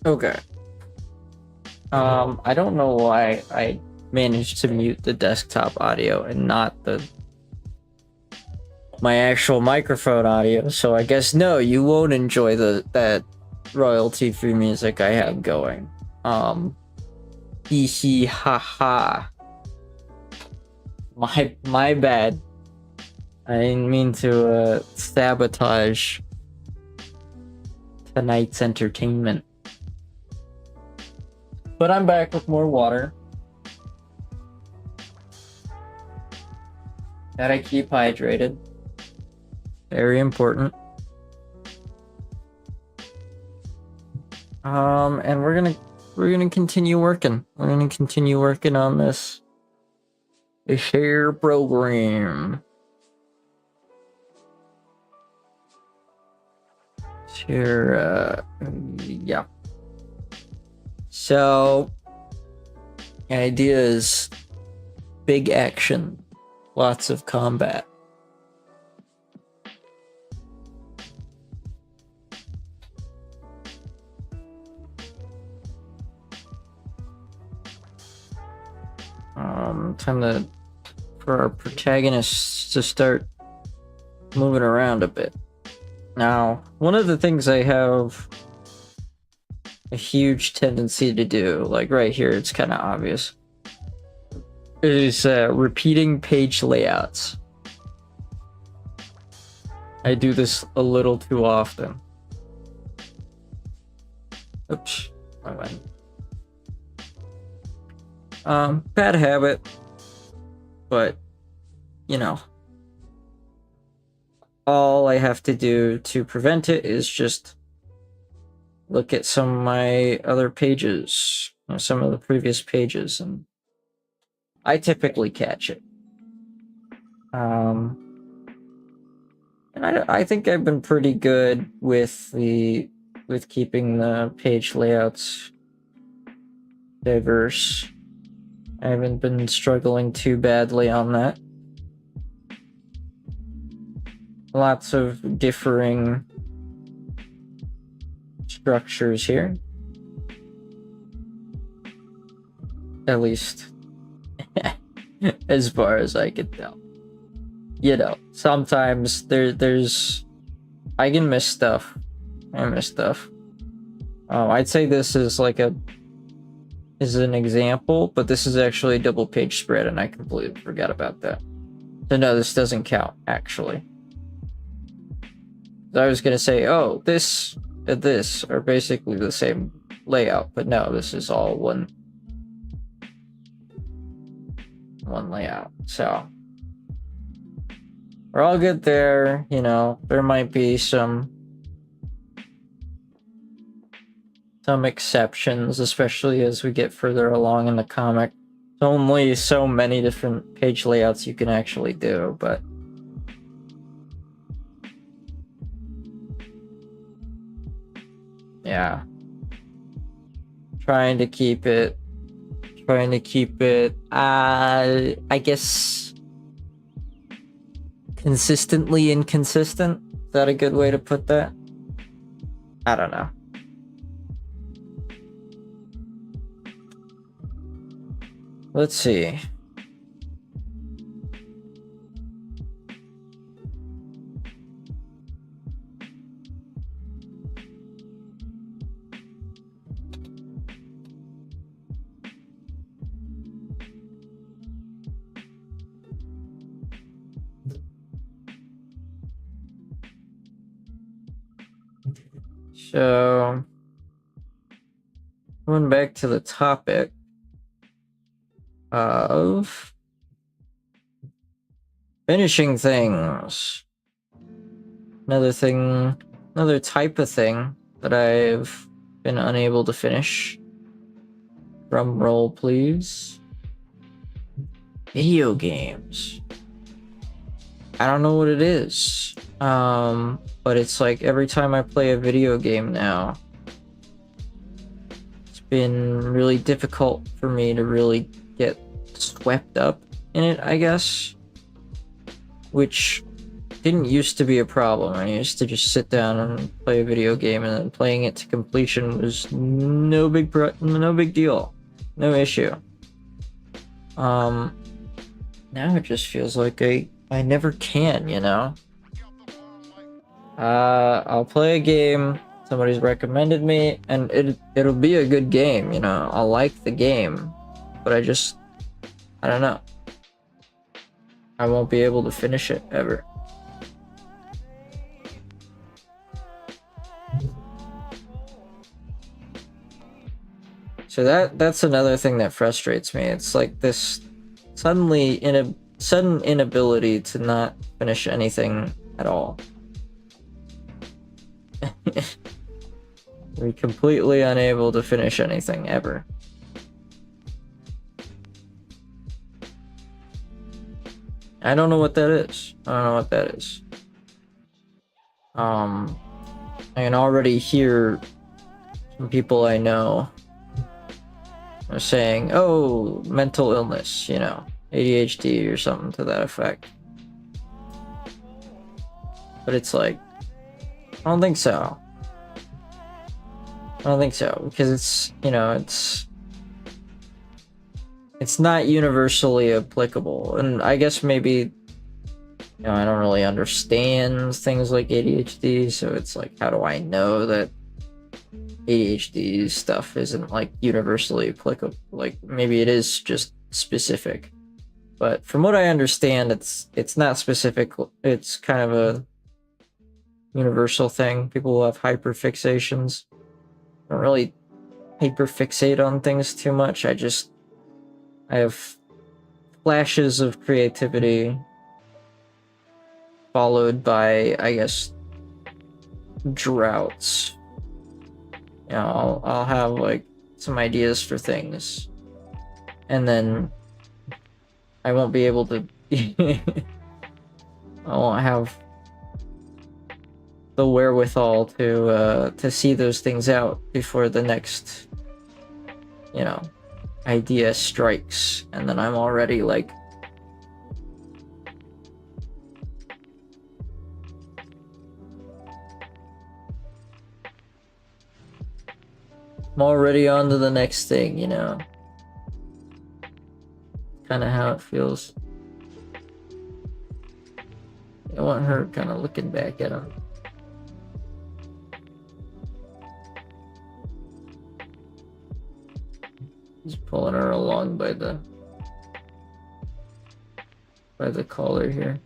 Okay. I don't know why I managed to mute the desktop audio and not my actual microphone audio, so I guess no, you won't enjoy that royalty-free music I have going. Hee hee ha ha. My bad. I didn't mean to sabotage tonight's entertainment. But I'm back with more water. Gotta keep hydrated. Very important. And we're gonna continue working. We're gonna continue working on this share program. Share, yeah. So, the idea is big action, lots of combat. Time for our protagonists to start moving around a bit. Now, one of the things I have a huge tendency to do, like right here, it's kind of obvious, is repeating page layouts. I do this a little too often. Oops, I went. Bad habit, but you know, all I have to do to prevent it is just look at some of my other pages, some of the previous pages, and I typically catch it. And I think I've been pretty good with keeping the page layouts diverse. I haven't been struggling too badly on that. Lots of differing structures here. At least as far as I can tell. You know, sometimes there's I can miss stuff. I miss stuff. I'd say this is like is an example, but this is actually a double page spread and I completely forgot about that. So no, this doesn't count, actually. I was gonna say, oh, this and this are basically the same layout, but no, this is all one layout. So we're all good there. You know, there might be some exceptions, especially as we get further along in the comic. There's only so many different page layouts you can actually do, but yeah, trying to keep it I guess consistently inconsistent. Is that a good way to put that? I don't know. Let's see. So, going back to the topic of finishing things. Another type of thing that I've been unable to finish. Drum roll, please. Video games. I don't know what it is. But it's like every time I play a video game now, it's been really difficult for me to really get swept up in it, I guess. Which didn't used to be a problem. I used to just sit down and play a video game, and then playing it to completion was no big deal, no issue. Now it just feels like I never can, you know? I'll play a game somebody's recommended me, and it'll be a good game, you know? I'll like the game, but I don't know. I won't be able to finish it ever. So that's another thing that frustrates me. It's like this sudden inability to not finish anything at all. We're completely unable to finish anything ever. I don't know what that is. I can already hear some people I know are saying, oh, mental illness, you know, ADHD or something to that effect. But it's like, I don't think so. Because it's, you know, it's not universally applicable. And I guess maybe, you know, I don't really understand things like ADHD, so it's like, how do I know that ADHD stuff isn't like universally applicable? Like, maybe it is just specific. But from what I understand, it's not specific. It's kind of a universal thing. People who have hyperfixations don't really hyperfixate on things too much. I have flashes of creativity followed by, I guess, droughts. You know, I'll have like some ideas for things, and then I won't be able to I won't have the wherewithal to see those things out before the next, you know, idea strikes, and then I'm already like I'm already on to the next thing, you know. Kind of how it feels. I want her kind of looking back at him. Just pulling her along by the collar here.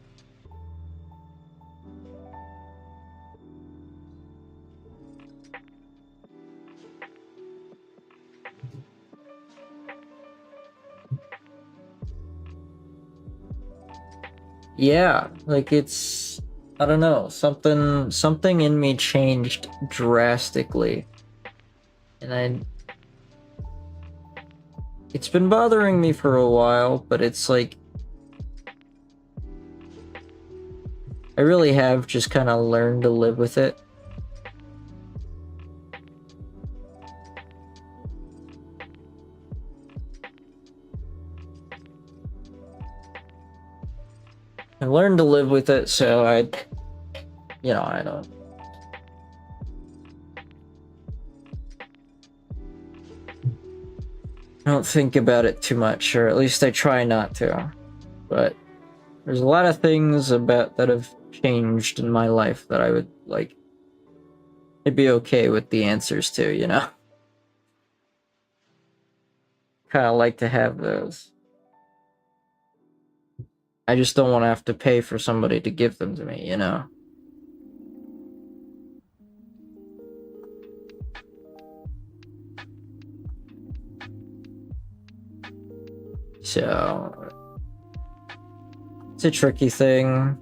Yeah, like it's, I don't know, something in me changed drastically, and it's been bothering me for a while, but it's like I really have just kind of learned to live with it. I learned to live with it, so I don't think about it too much, or at least I try not to. But there's a lot of things about that have changed in my life that I would like. I'd be okay with the answers to, you know. Kind of like to have those. I just don't want to have to pay for somebody to give them to me, you know. So it's a tricky thing.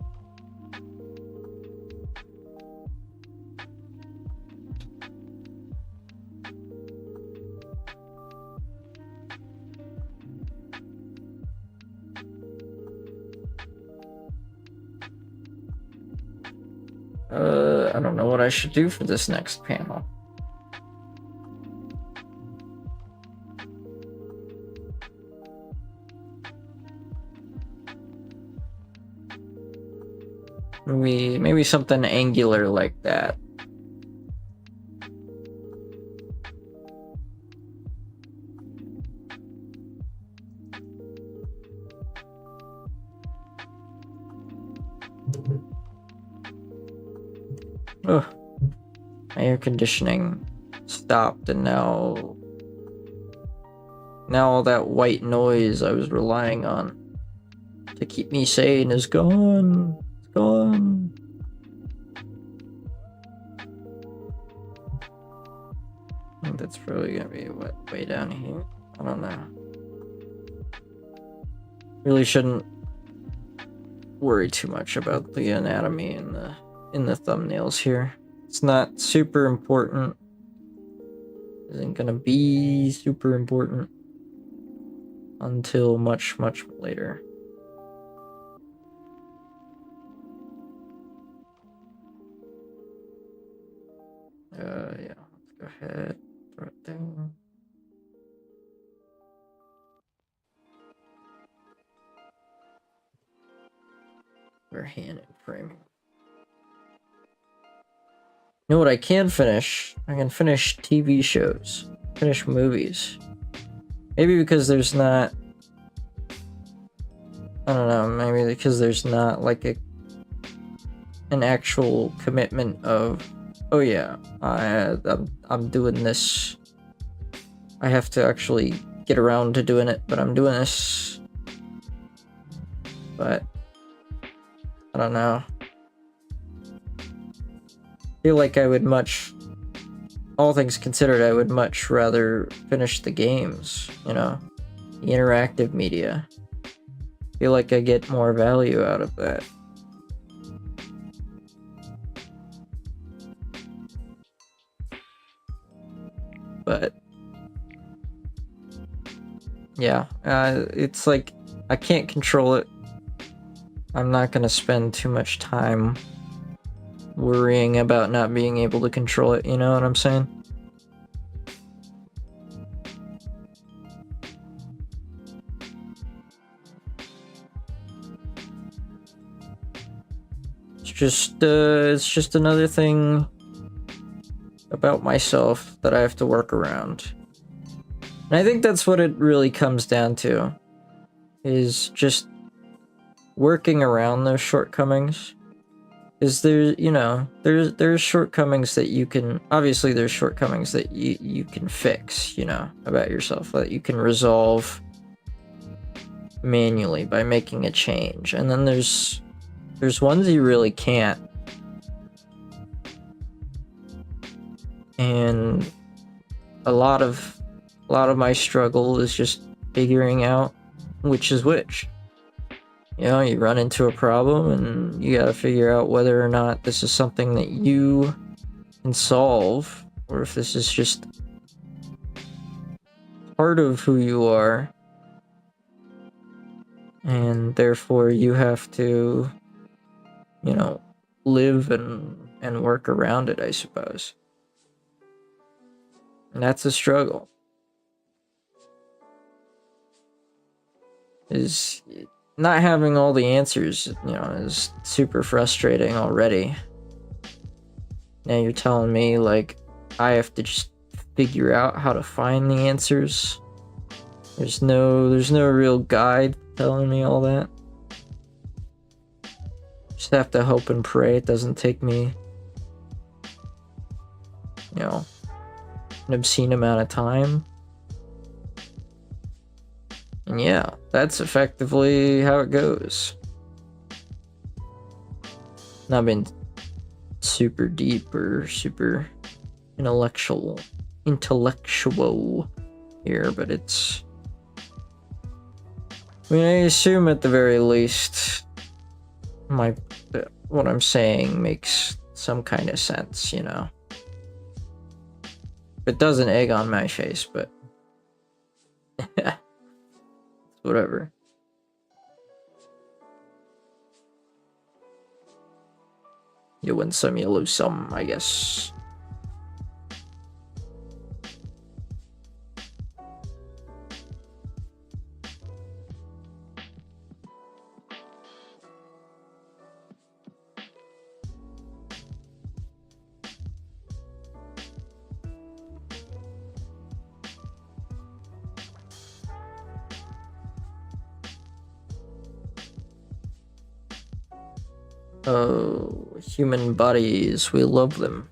I don't know what I should do for this next panel. Maybe something angular like that. Oh, my air conditioning stopped, and now all that white noise I was relying on to keep me sane is gone. It's gone. I think that's probably gonna be what, way down here. I don't know. Really shouldn't worry too much about the anatomy in the thumbnails here. It's not super important. Isn't gonna be super important until much later. Yeah, let's go ahead, throw it down. We're hand and framing. You know what I can finish? I can finish TV shows, finish movies. Maybe because there's not, I don't know, maybe because there's not like an actual commitment of, oh yeah, I'm doing this. I have to actually get around to doing it, but I'm doing this. But I don't know. I feel like I would all things considered, I would much rather finish the games, you know, the interactive media. I feel like I get more value out of that. But yeah, it's like I can't control it. I'm not gonna spend too much time worrying about not being able to control it, you know what I'm saying? It's just another thing about myself that I have to work around. And I think that's what it really comes down to, is just working around those shortcomings. Is there, you know, there's shortcomings that you can, obviously there's shortcomings that you can fix, you know, about yourself, that you can resolve manually by making a change. And then there's ones you really can't. And a lot of my struggle is just figuring out which is which. You know, you run into a problem and you gotta figure out whether or not this is something that you can solve, or if this is just part of who you are, and therefore you have to, you know, live and work around it, I suppose. And that's a struggle. Is not having all the answers, you know, is super frustrating already. Now you're telling me, like, I have to just figure out how to find the answers. There's no real guide telling me all that. Just have to hope and pray it doesn't take me, you know, an obscene amount of time. And yeah, that's effectively how it goes. Not been super deep or super intellectual here, but it's, I mean, I assume at the very least what I'm saying makes some kind of sense, you know. It doesn't egg on my face, but whatever. You win some, you lose some, I guess. Oh, human bodies, we love them.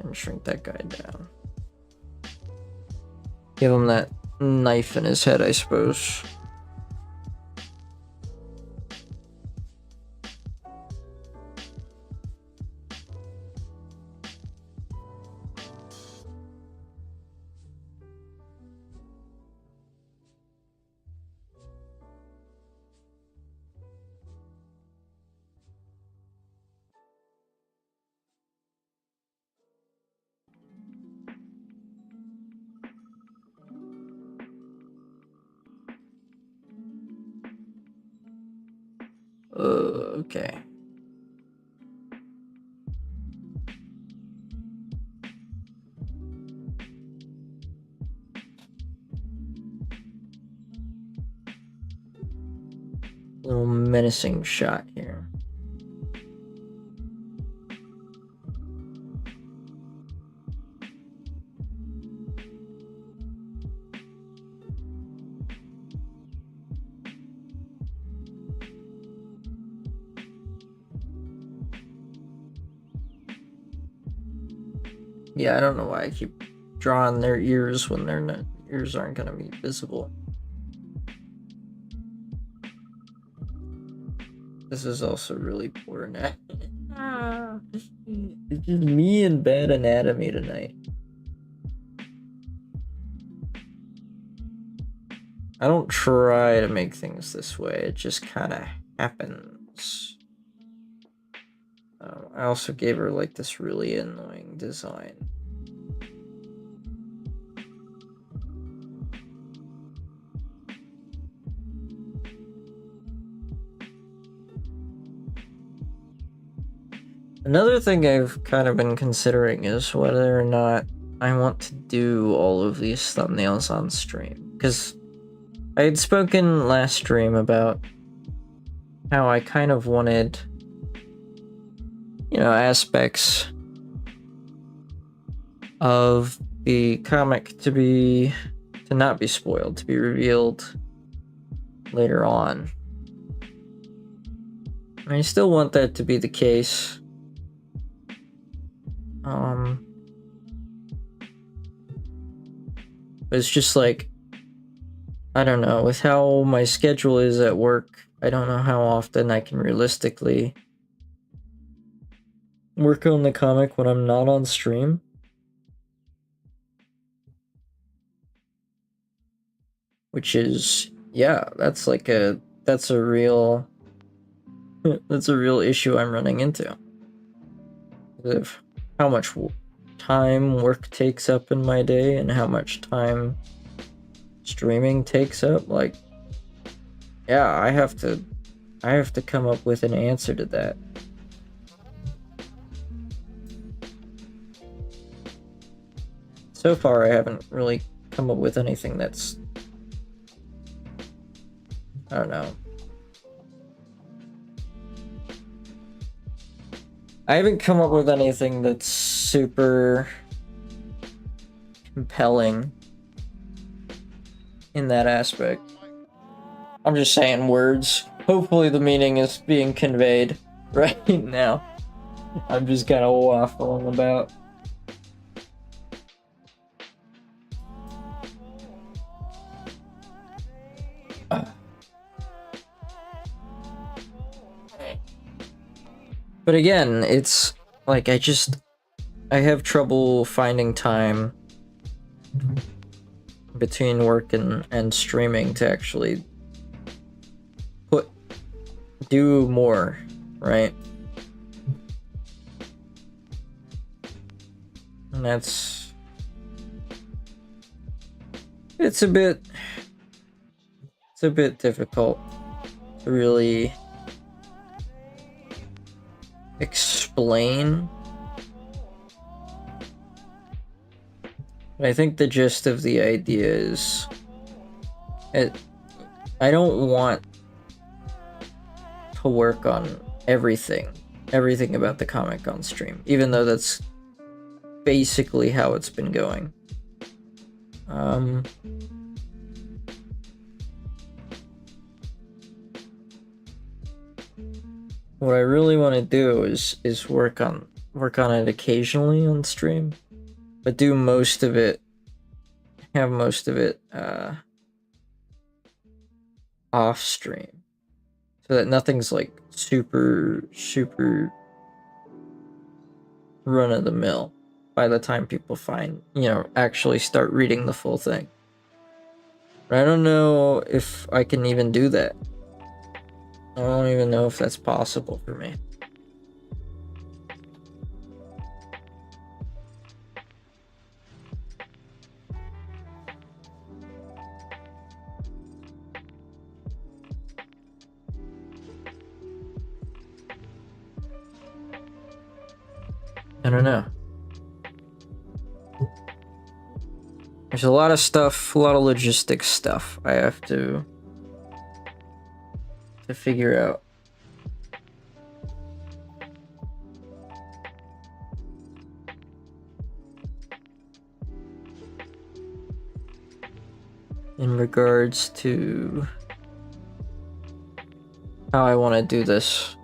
And shrink that guy down. Give him that knife in his head, I suppose. Okay. Little menacing shot here. Yeah, I don't know why I keep drawing their ears when their ears aren't gonna be visible. This is also really poor anatomy. It's just me and bad anatomy tonight. I don't try to make things this way, it just kind of happens. I also gave her like this really annoying design. Another thing I've kind of been considering is whether or not I want to do all of these thumbnails on stream. Because I had spoken last stream about how I kind of wanted, you know, aspects of the comic to not be spoiled, to be revealed later on. I still want that to be the case. But it's just like, I don't know, with how my schedule is at work, I don't know how often I can realistically work on the comic when I'm not on stream. Which is, yeah, that's a real issue I'm running into. Of how much time work takes up in my day and how much time streaming takes up. Like, yeah, I have to come up with an answer to that. So far, I haven't really come up with anything that's, I don't know. I haven't come up with anything that's super compelling in that aspect. I'm just saying words. Hopefully the meaning is being conveyed right now. I'm just kind of waffling about. But again, it's like I have trouble finding time between work and streaming to actually do more, right? And it's a bit difficult to really explain. But I think the gist of the idea is I don't want to work on everything about the comic on stream, even though that's basically how it's been going. what I really want to do is work on it occasionally on stream, but do most of it, have most of it off stream, so that nothing's like super run of the mill by the time people find, actually start reading the full thing. But I don't know if I can even do that. I don't even know if that's possible for me. I don't know. There's a lot of stuff, a lot of logistics stuff I have to figure out. In regards to how I want to do this.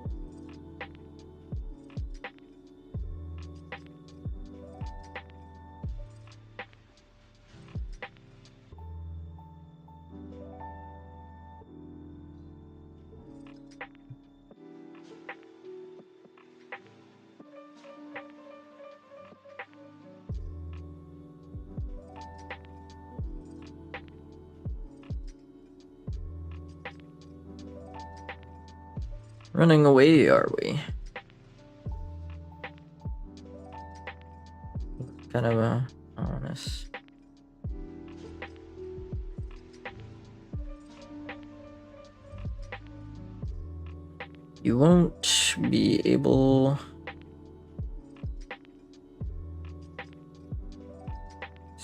Running away, are we? Kind of a ominous. You won't be able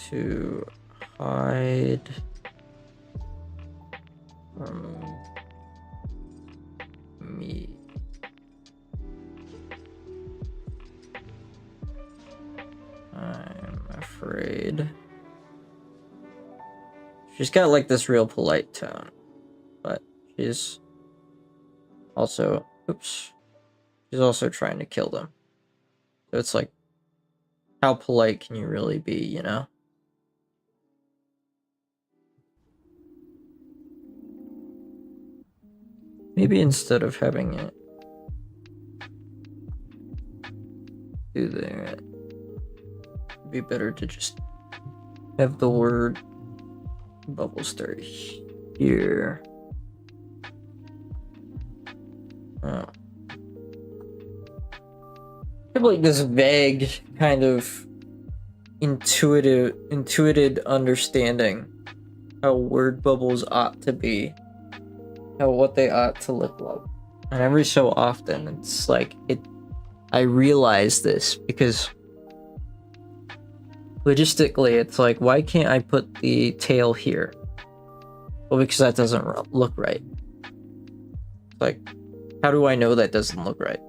to hide from me. I'm afraid. She's got like this real polite tone, but she's also, oops, she's also trying to kill them. So it's like, how polite can you really be, you know? Maybe instead of having it do that, it'd be better to just have the word bubble start here. Oh. I have like this vague kind of intuited understanding how word bubbles ought to be, what they ought to look like. And every so often it's like I realize this because logistically it's like, why can't I put the tail here? Well, because that doesn't look right. Like, how do I know that doesn't look right?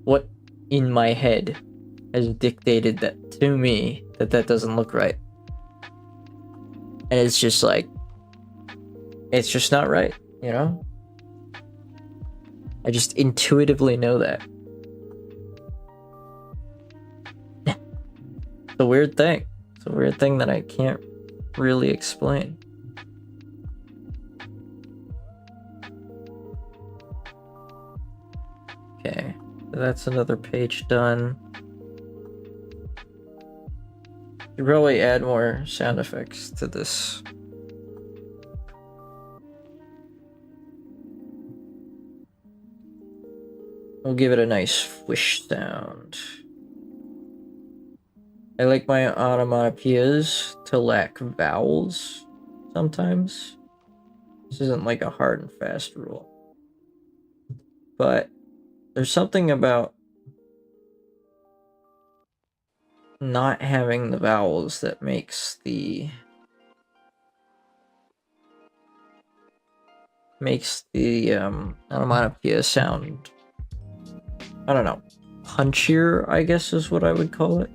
What in my head has dictated that to me that doesn't look right? And it's just like, it's just not right, you know? I just intuitively know that. It's a weird thing. It's a weird thing that I can't really explain. Okay, so that's another page done. Should probably add more sound effects to this. We'll give it a nice whoosh sound. I like my onomatopoeias to lack vowels sometimes. This isn't like a hard and fast rule. But there's something about not having the vowels that makes the onomatopoeia sound, I don't know, punchier, I guess is what I would call it.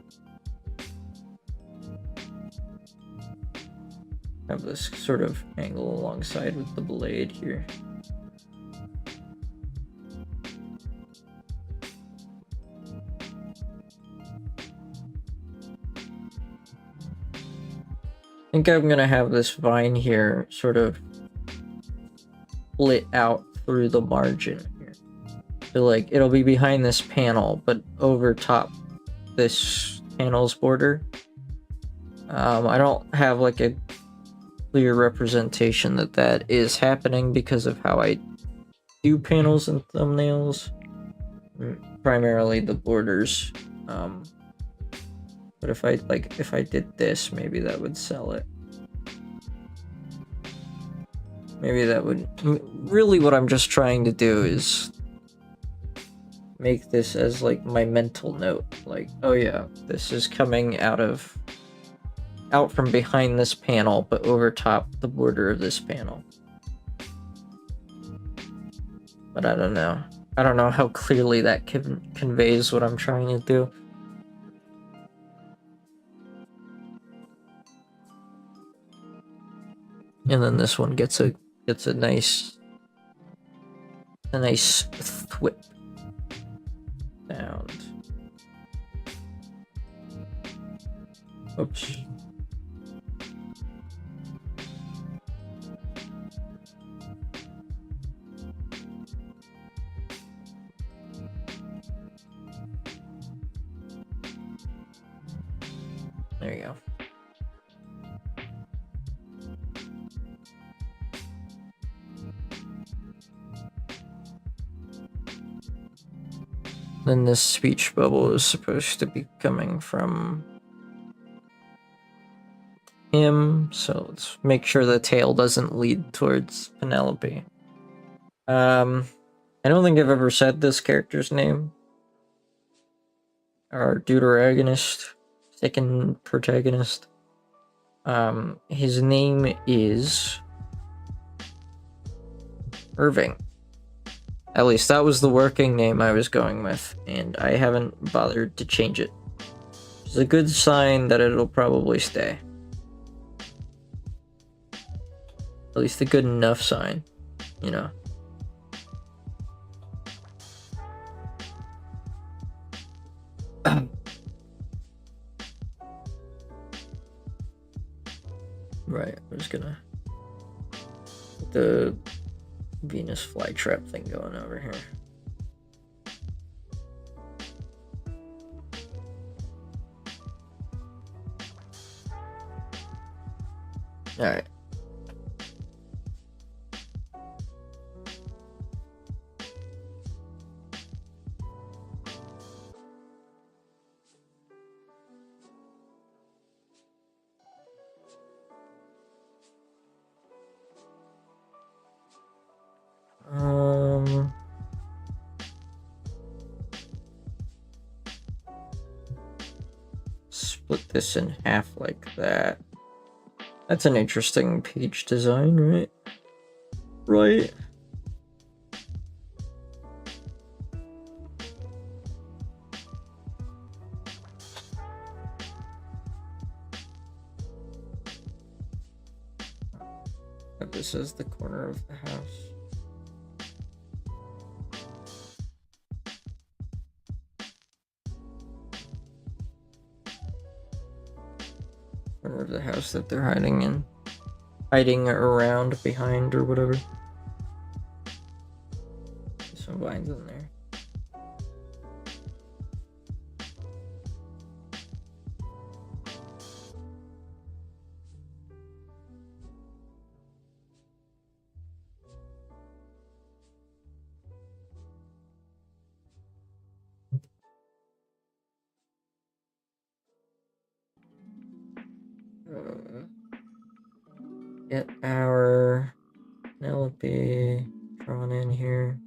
Have this sort of angle alongside with the blade here. think I'm gonna have this vine here sort of split out through the margin here. So like it'll be behind this panel, but over top this panel's border. I don't have like a clear representation that that is happening because of how I do panels and thumbnails. Primarily the borders. But if I did this, maybe that would sell it. Maybe that would... Really what I'm just trying to do is make this as like my mental note. Like, oh yeah, this is coming out from behind this panel, but over top the border of this panel. But I don't know. I don't know how clearly that conveys what I'm trying to do. And then this one gets a nice thwip sound. Oops. There you go. Then this speech bubble is supposed to be coming from him, so let's make sure the tail doesn't lead towards Penelope. I don't think I've ever said this character's name. Our deuteragonist, second protagonist. His name is Irving. At least that was the working name I was going with, and I haven't bothered to change it. It's a good sign that it'll probably stay. At least a good enough sign, you know. Right, I'm just gonna put the Venus flytrap thing going over here. All right. Split this in half like that. That's an interesting page design, right? Right. This is the corner of the house. Corner of the house that they're hiding around behind or whatever. Some vines in there. Get our Penelope drawn in here.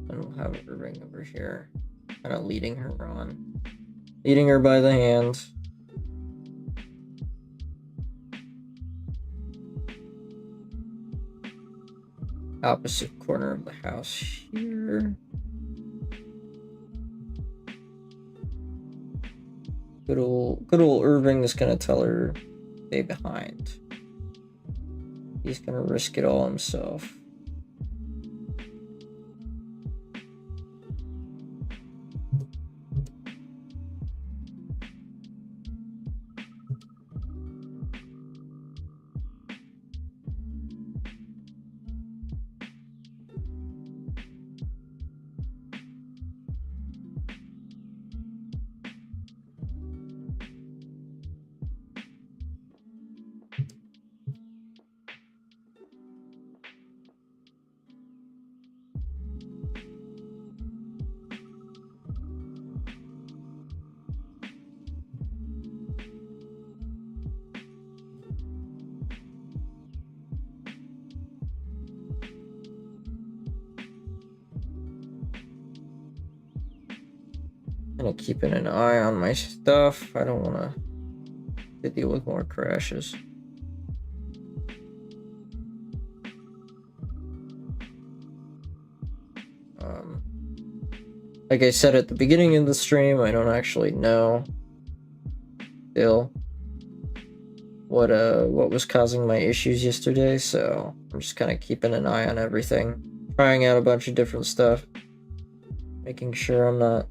And we'll have Irving over here, kind of leading her on. Leading her by the hand. Opposite corner of the house here. Good old Irving is gonna tell her stay behind. He's gonna risk it all himself. Kind of keeping an eye on my stuff. I don't want to deal with more crashes. Like I said at the beginning of the stream, I don't actually know still what was causing my issues yesterday, so I'm just kind of keeping an eye on everything, trying out a bunch of different stuff, making sure I'm not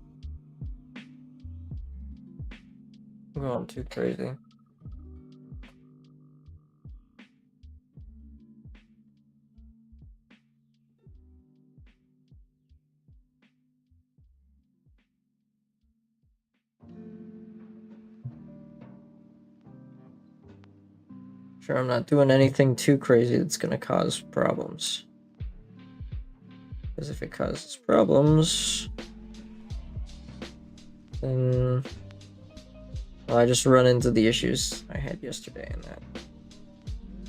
going too crazy. Sure, I'm not doing anything too crazy that's gonna cause problems. Because if it causes problems, then well, I just run into the issues I had yesterday, and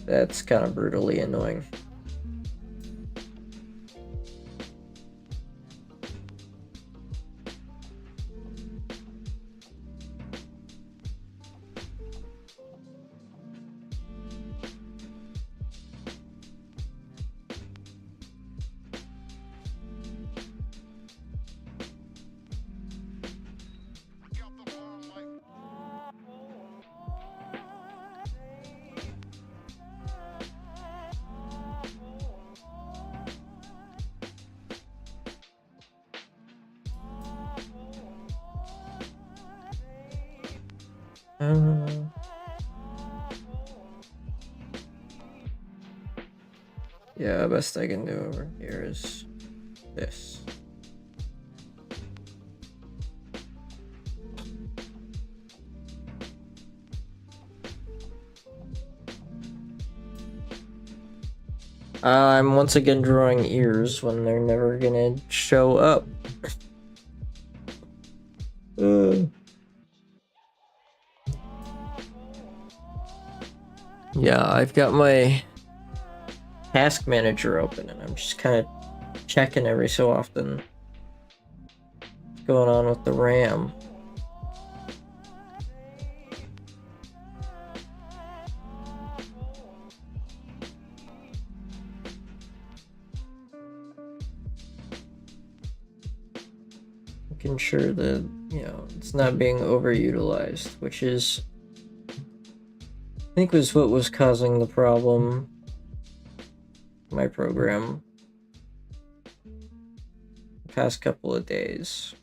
that's kind of brutally annoying. Yeah, best I can do over here is this. I'm once again drawing ears when they're never gonna show up. Yeah, I've got my task manager open and I'm just kind of checking every so often what's going on with the RAM. Making sure that, you know, it's not being overutilized, which is, I think, was what was causing the problem. My program the past couple of days.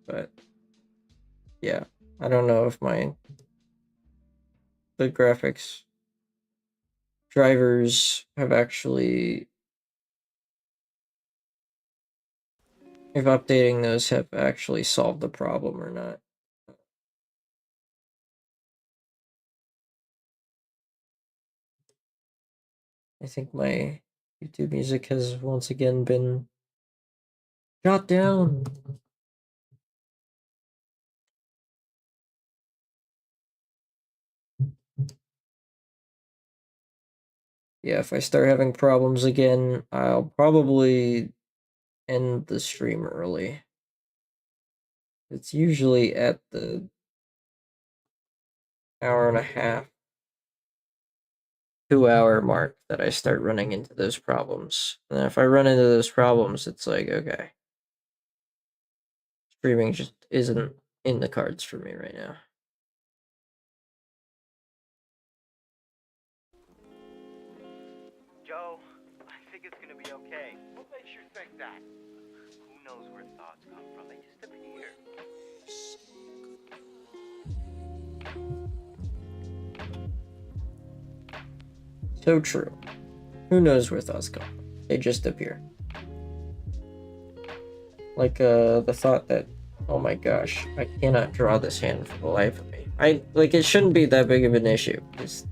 But yeah, I don't know if the graphics drivers have actually, if updating those have actually solved the problem or not. I think my YouTube music has once again been shot down. Yeah, if I start having problems again, I'll probably end the stream early. It's usually at the hour and a half, 2 hour mark that I start running into those problems. And if I run into those problems, it's like, okay, streaming just isn't in the cards for me right now. Joe, I think it's gonna be okay. What makes you think that? Who knows where thoughts come from? They just appear. So true. Who knows where thoughts come from? They just appear. Like the thought that, oh my gosh, I cannot draw this hand for the life of me. It shouldn't be that big of an issue. This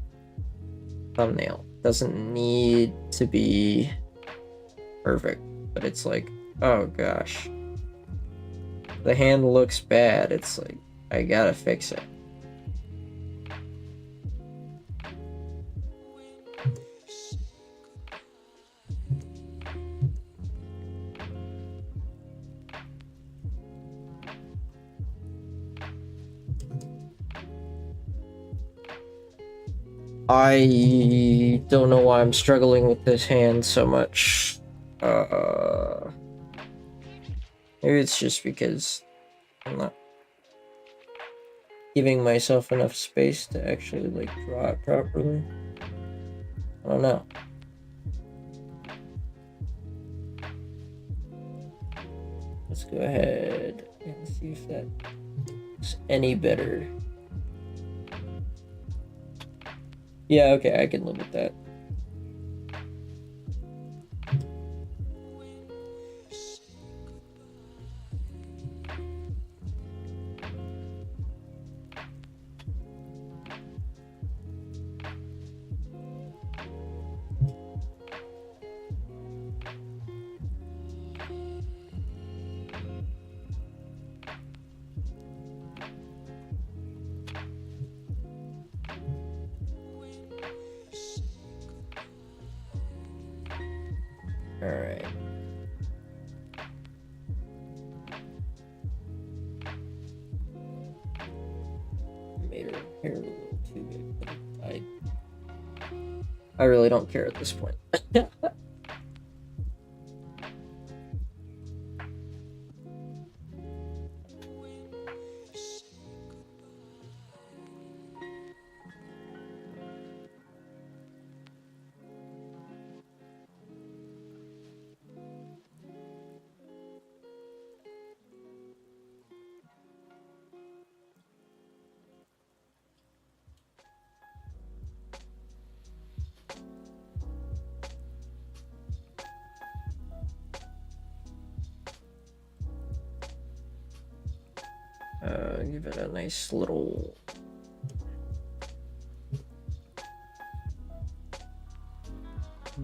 thumbnail doesn't need to be perfect, but it's like, oh gosh, the hand looks bad. It's like, I gotta fix it. I don't know why I'm struggling with this hand so much. Maybe it's just because I'm not giving myself enough space to actually like draw it properly. I don't know. Let's go ahead and see if that's any better. Yeah, okay, I can live with that. Alright. Made her hair a little too big, but I really don't care at this point. Give it a nice little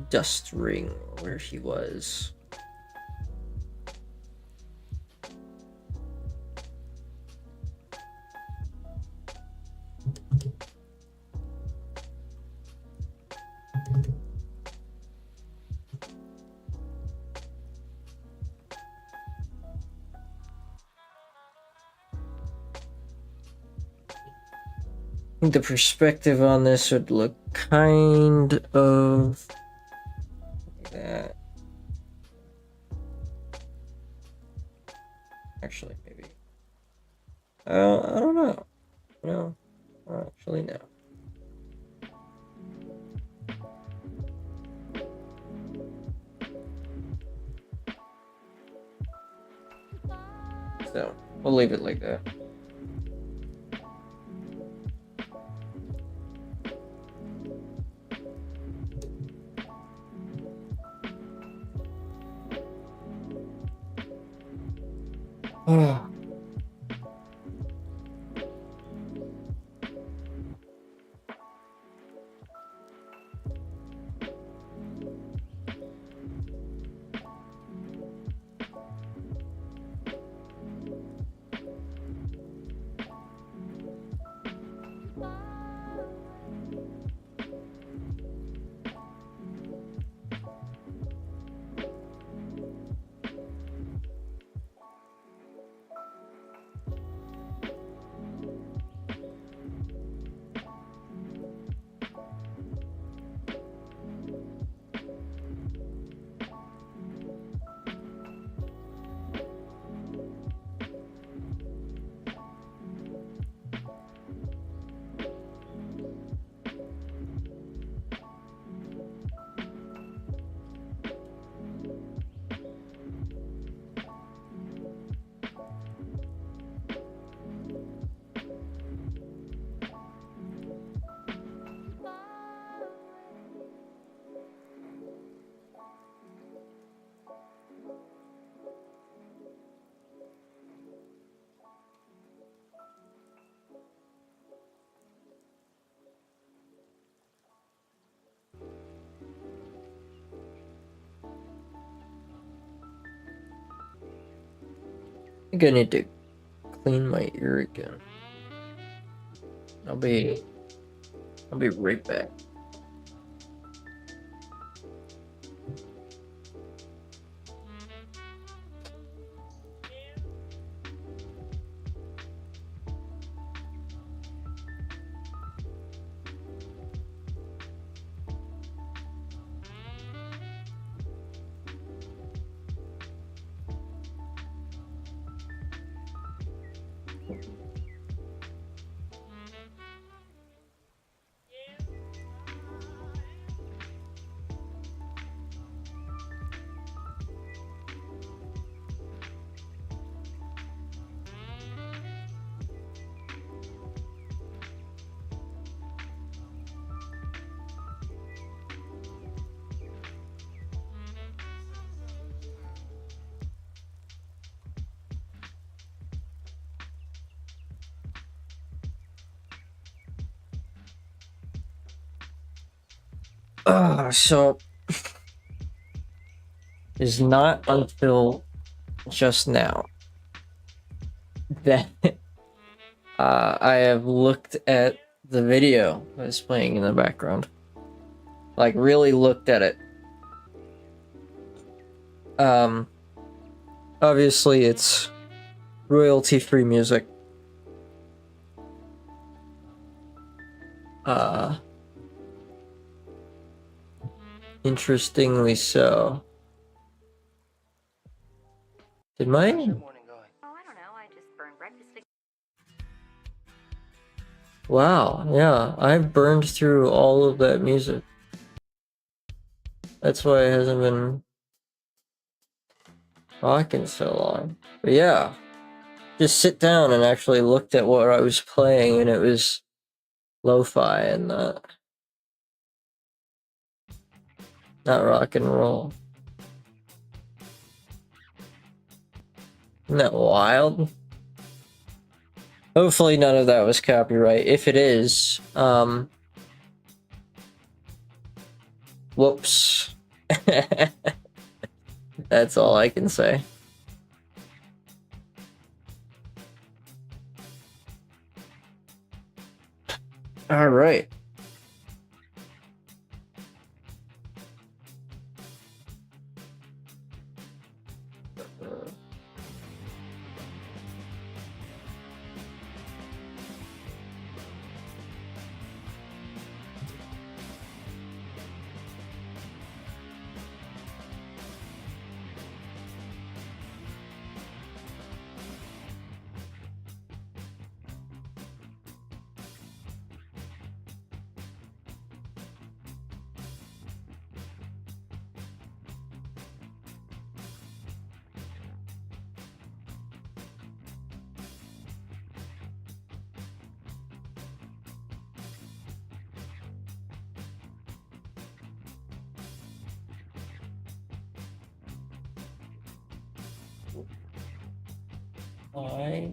dust ring where she was. I think the perspective on this would look kind of like that. Actually, maybe. I don't know. No, actually, no. So, we'll leave it like that. Ah. I think I need to clean my ear again. I'll be right back. So it's not until just now that I have looked at the video that's playing in the background. Like, really looked at it. Obviously it's royalty-free music. Interestingly so. Did my... How's your morning going? Oh, I don't know. I just burned breakfast again. Wow, yeah, I've burned through all of that music. That's why it hasn't been rocking so long. But yeah, just sit down and actually looked at what I was playing, and it was lo-fi and not rock and roll. Isn't that wild? Hopefully none of that was copyright. If it is, whoops. That's all I can say. All right. I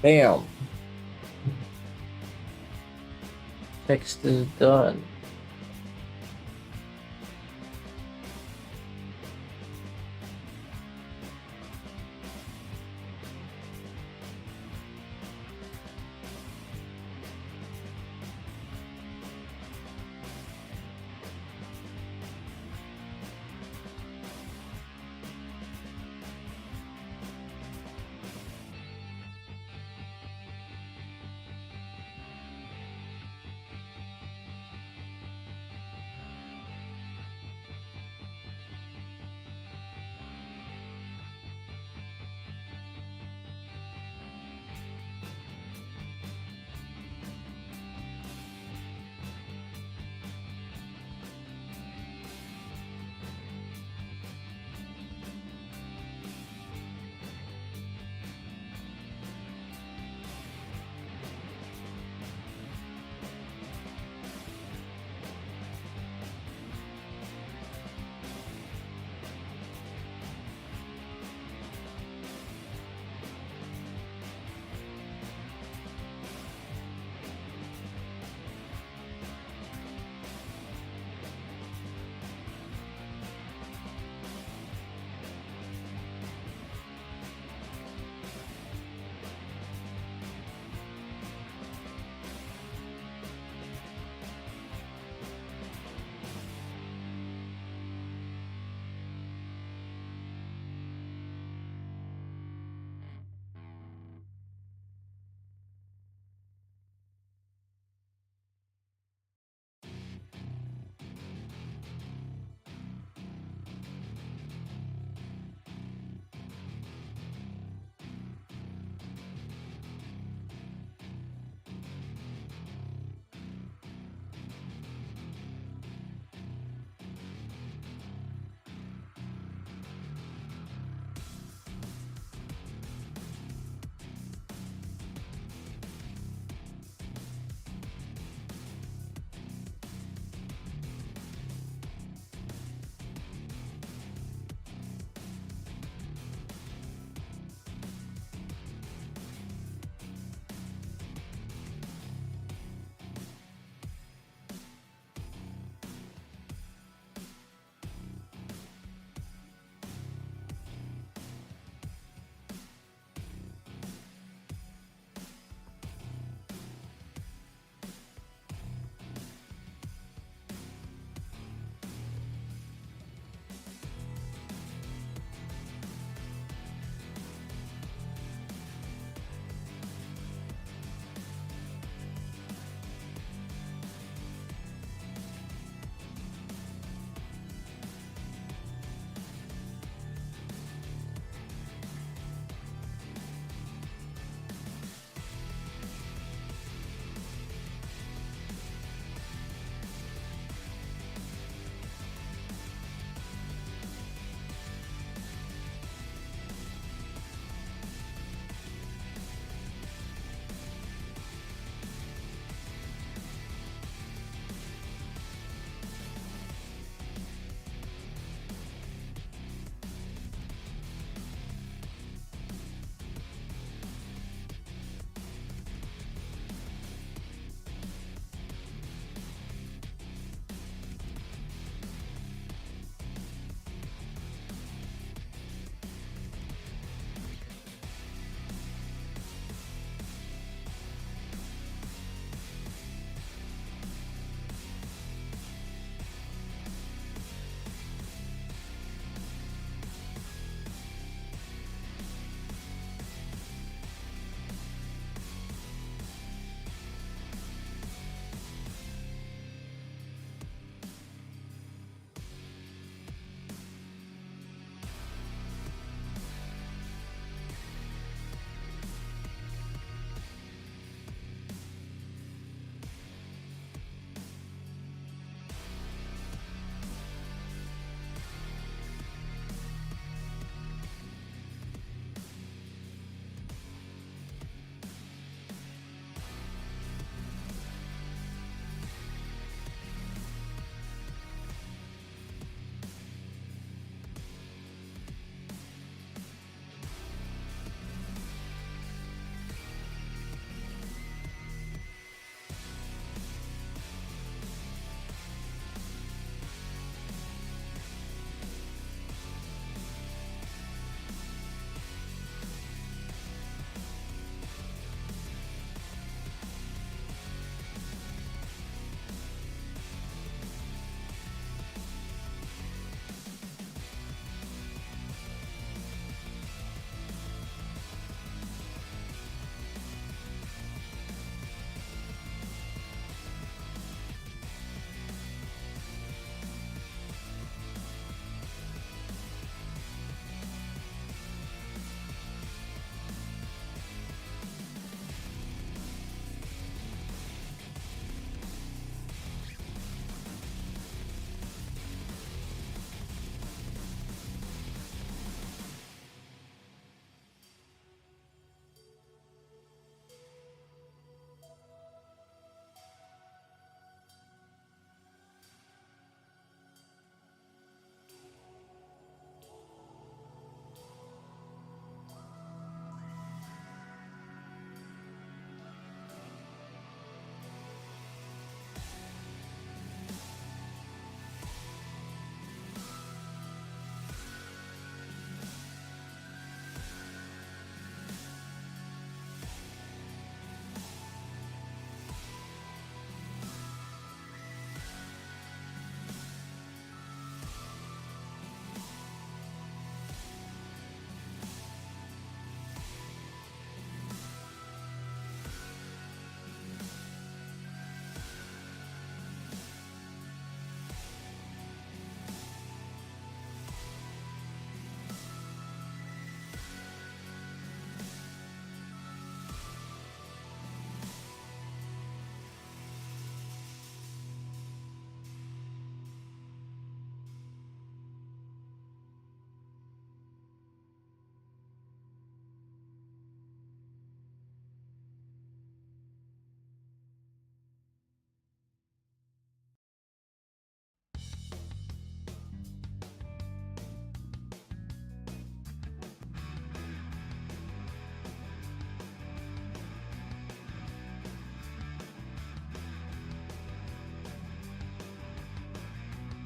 Bam. Text is done.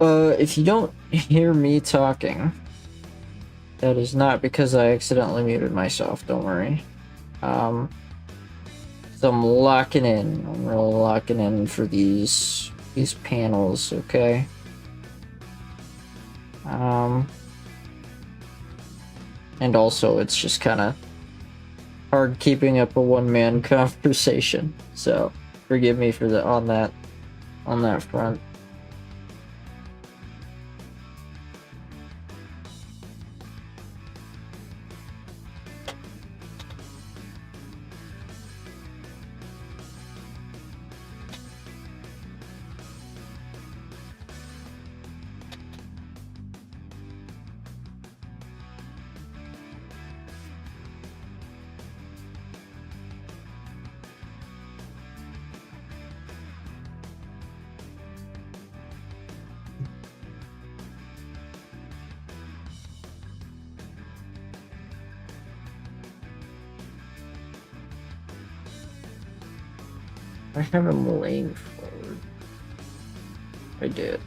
If you don't hear me talking, that is not because I accidentally muted myself, don't worry. So I'm locking in. I'm really locking in for these panels, okay? And also it's just kind of hard keeping up a one-man conversation. So forgive me for on that front. I have him laying forward. I did.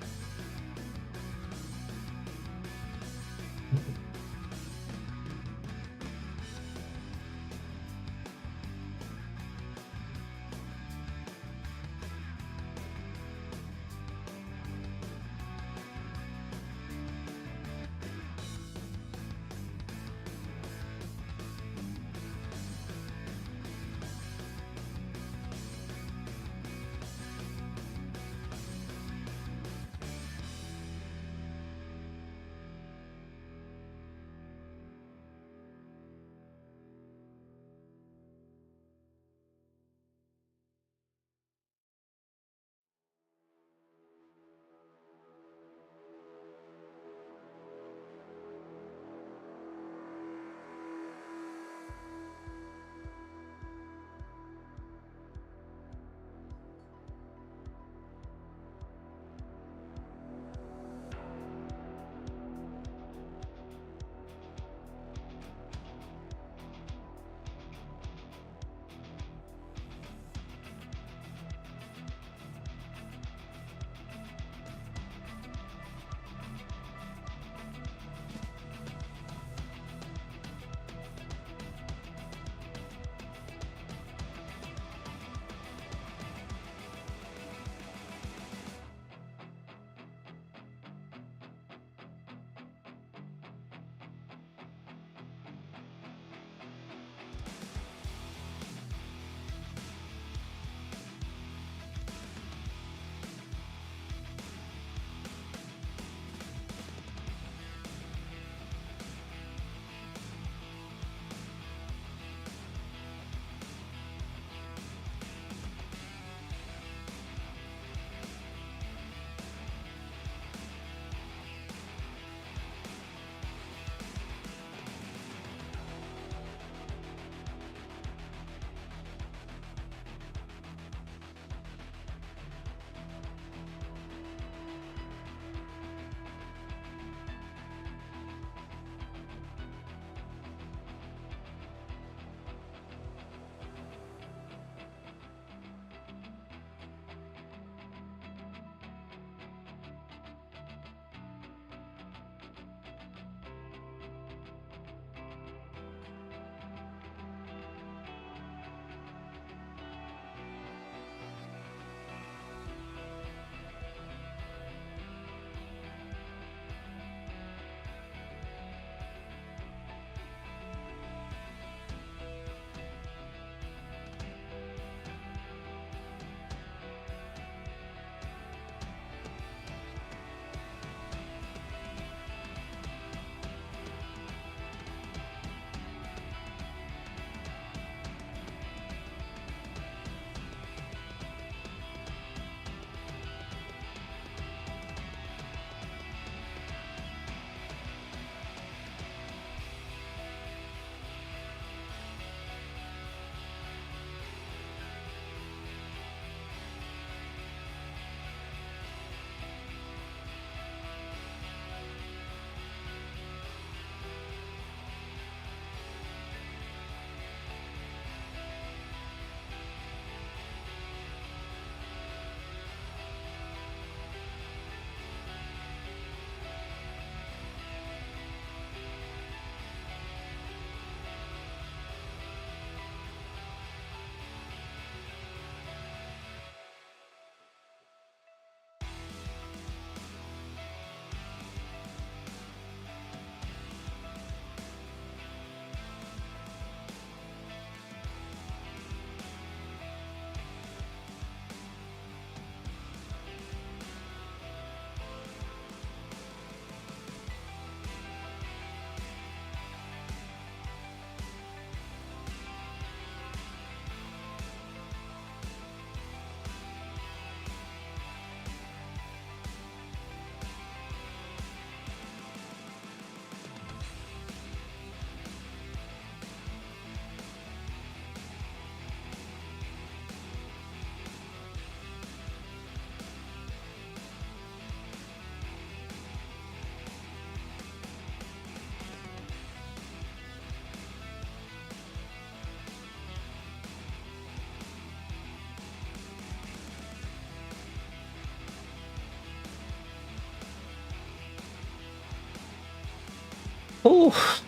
Oh,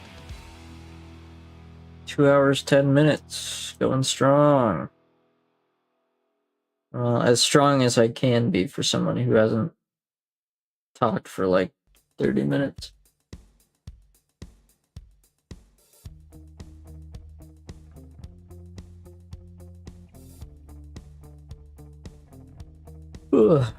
2 hours, 10 minutes. Going strong. As strong as I can be for someone who hasn't talked for like 30 minutes. Ugh.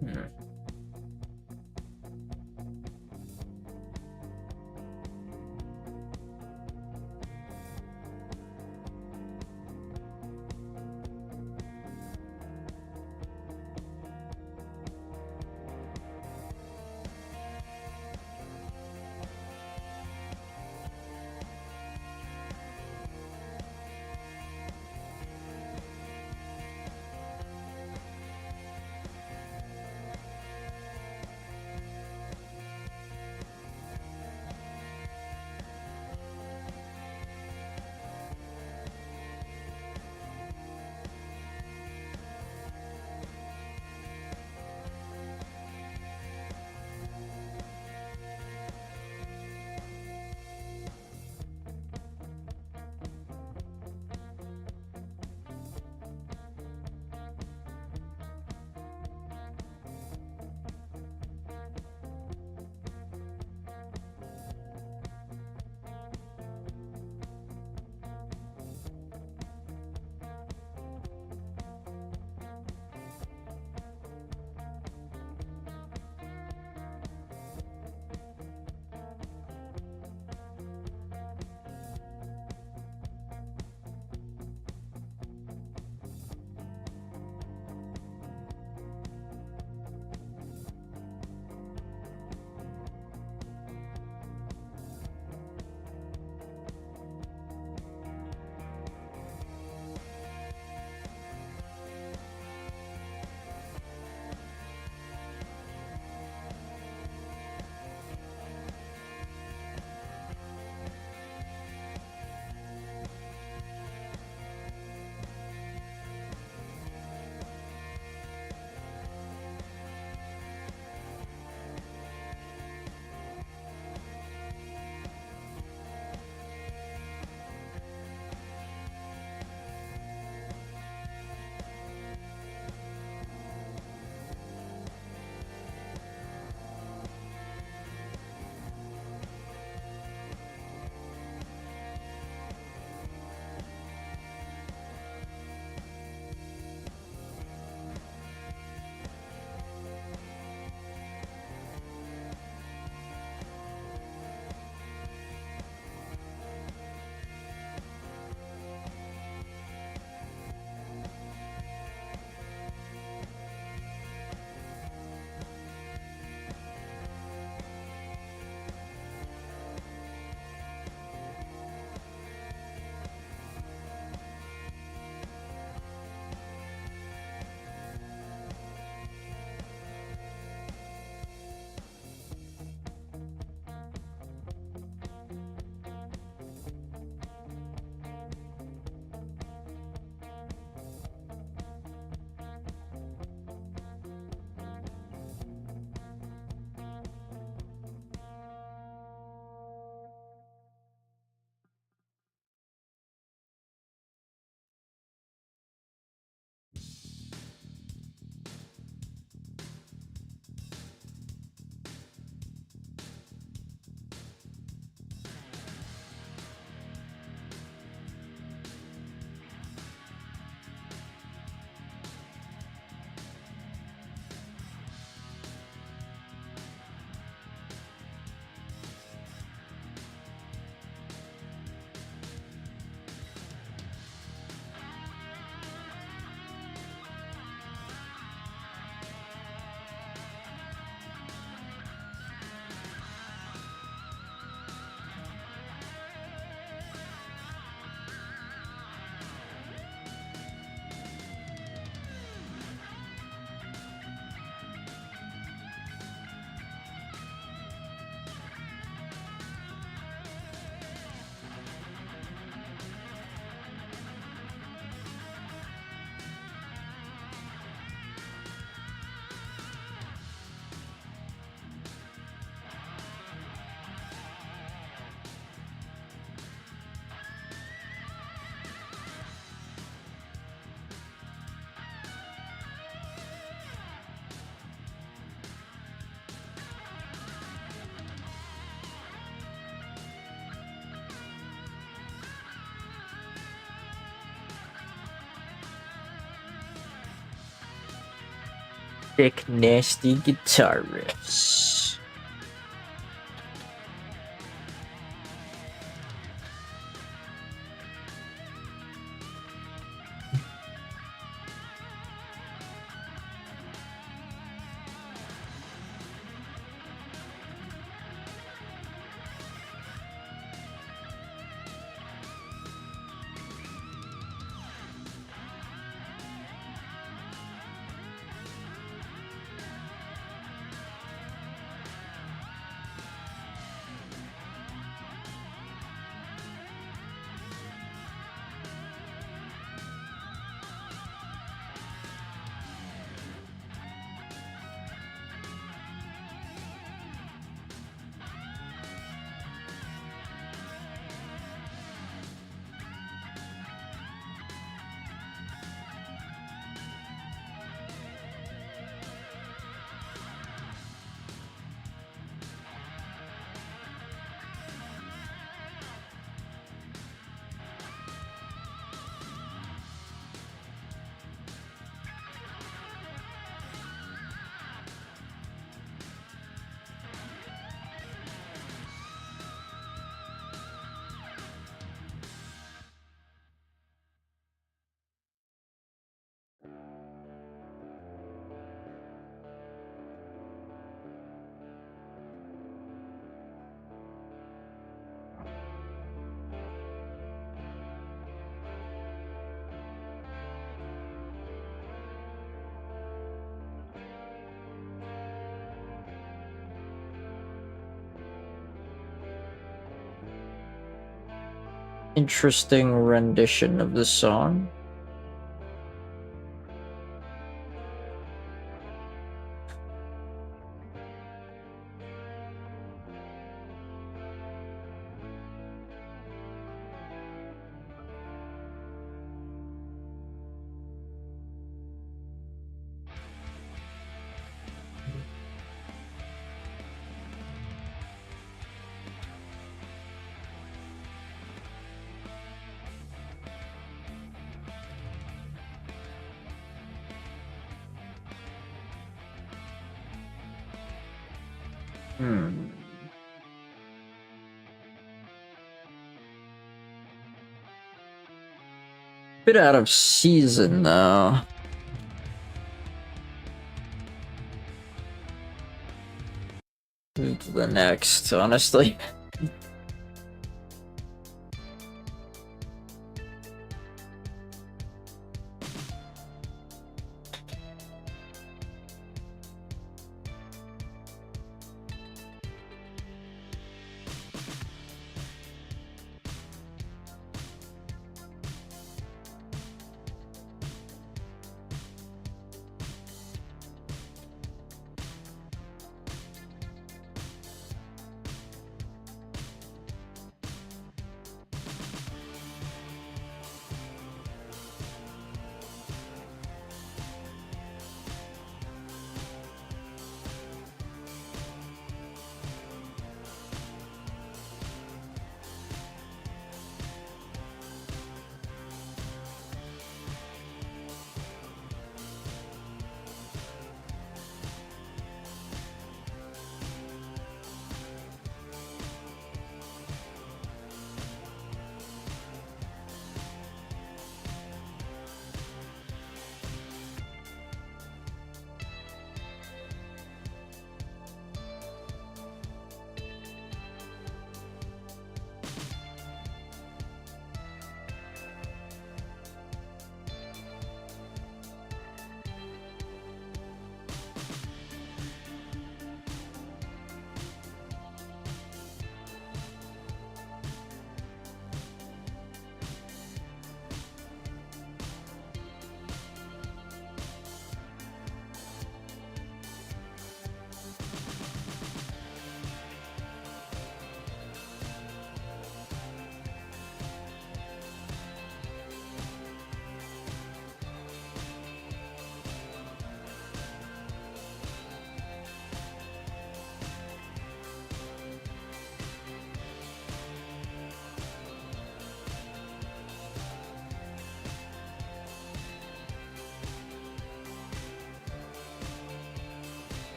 Hmm. Thick, nasty guitar riffs. Interesting rendition of the song. Bit out of season though. Move to the next, honestly.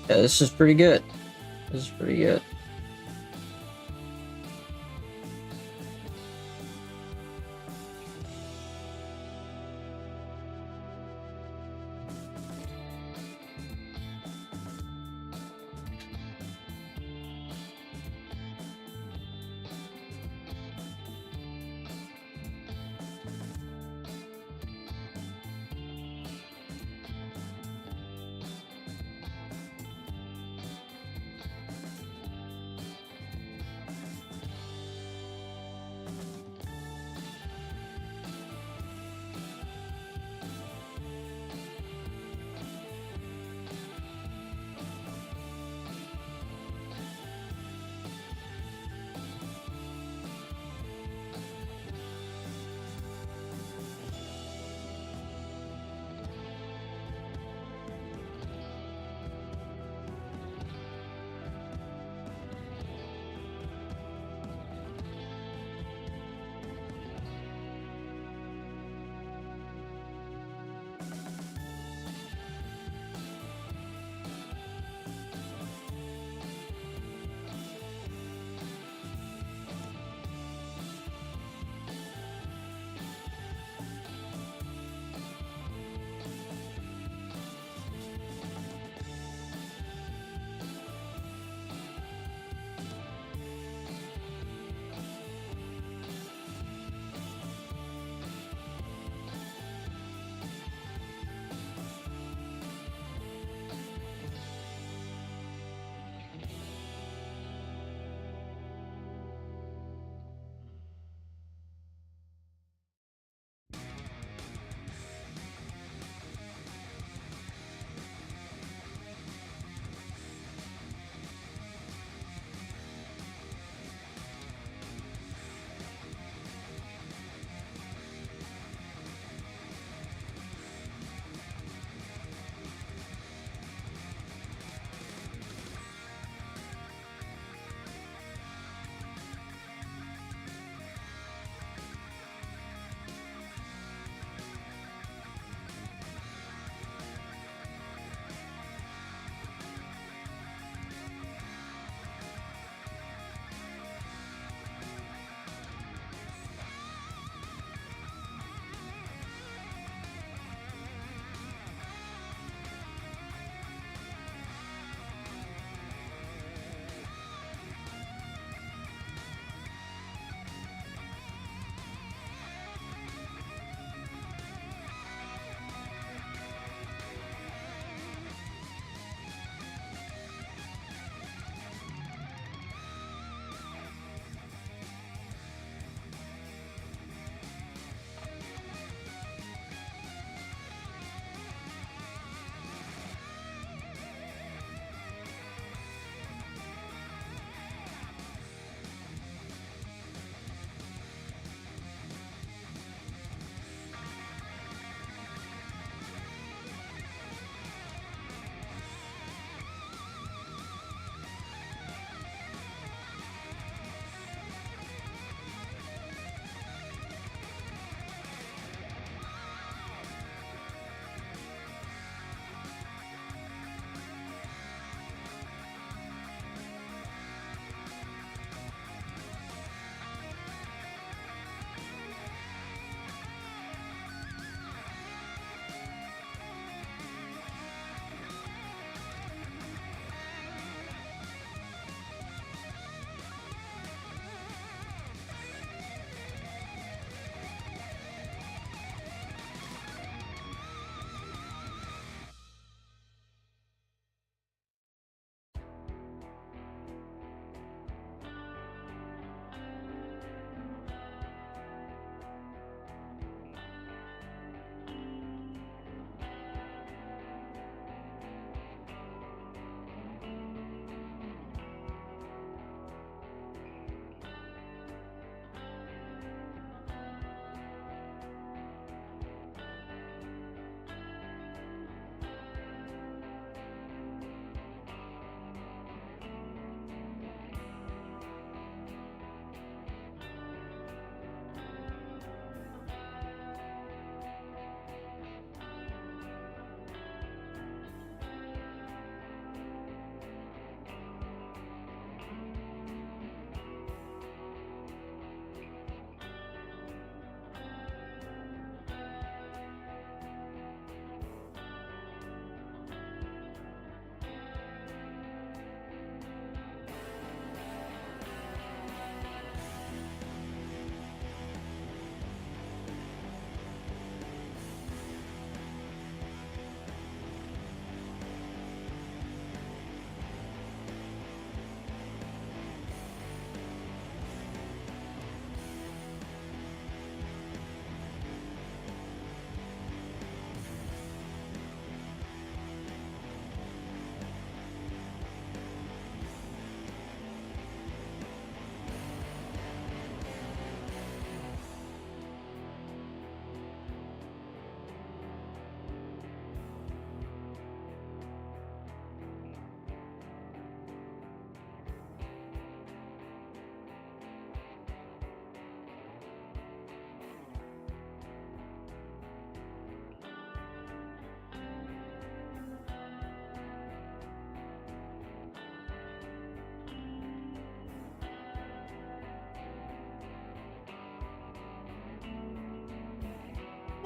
Yeah, this is pretty good. This is pretty good.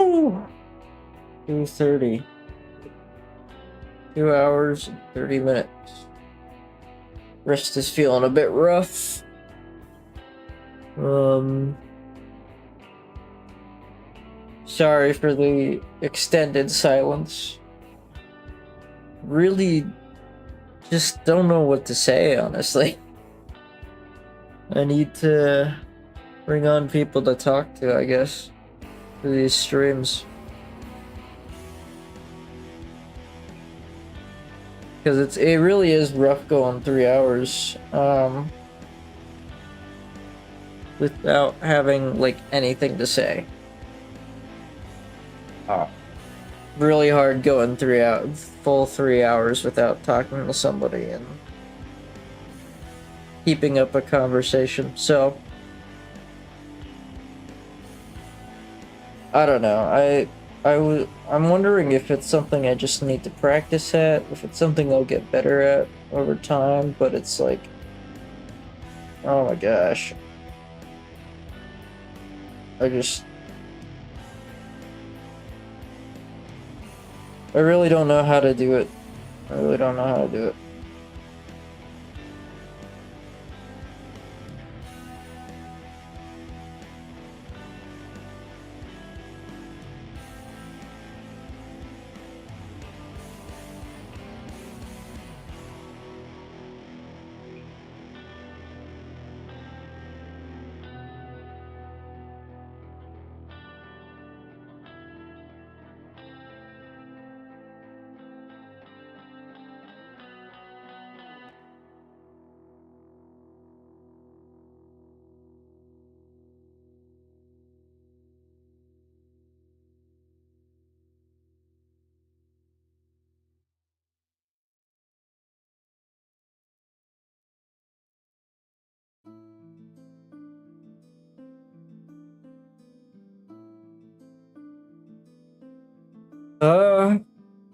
Woo! 2:30. 2 hours and 30 minutes. Wrist is feeling a bit rough. Sorry for the extended silence. Really just don't know what to say, honestly. I need to bring on people to talk to, I guess, for these streams. Because it really is rough going 3 hours without having like anything to say. Really hard going full 3 hours without talking to somebody and keeping up a conversation. So I don't know. I'm wondering if it's something I just need to practice at, if it's something I'll get better at over time, but it's like, oh my gosh. I really don't know how to do it. I really don't know how to do it.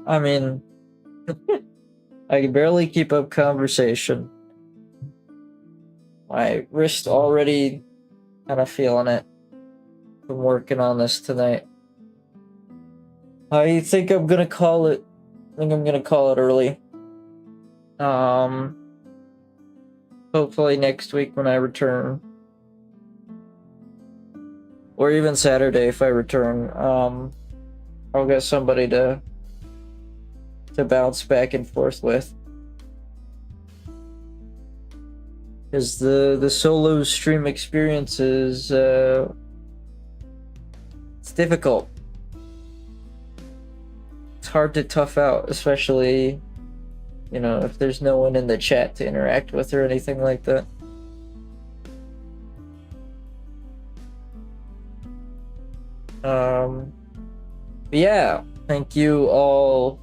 I mean, I can barely keep up conversation. My wrist already kind of feeling it from working on this tonight. I think I'm gonna call it. I think I'm gonna call it early. Hopefully next week when I return, or even Saturday if I return. I'll get somebody to bounce back and forth with. Because the solo stream experience is it's difficult. It's hard to tough out, especially, you know, if there's no one in the chat to interact with or anything like that. But yeah, thank you all,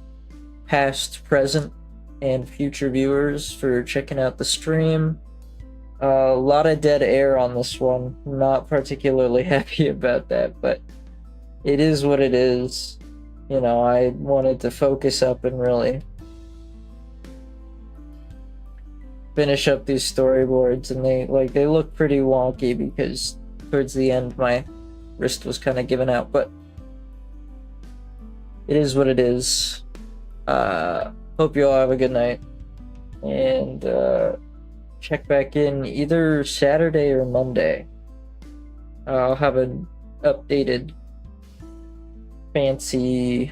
past, present, and future viewers, for checking out the stream. A lot of dead air on this one. Not particularly happy about that, but it is what it is. You know, I wanted to focus up and really finish up these storyboards, and they look pretty wonky because towards the end my wrist was kind of giving out, but it is what it is. Hope you all have a good night, and check back in either Saturday or Monday. I'll have an updated fancy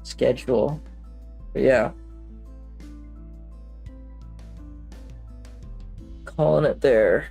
schedule, but yeah, calling it there.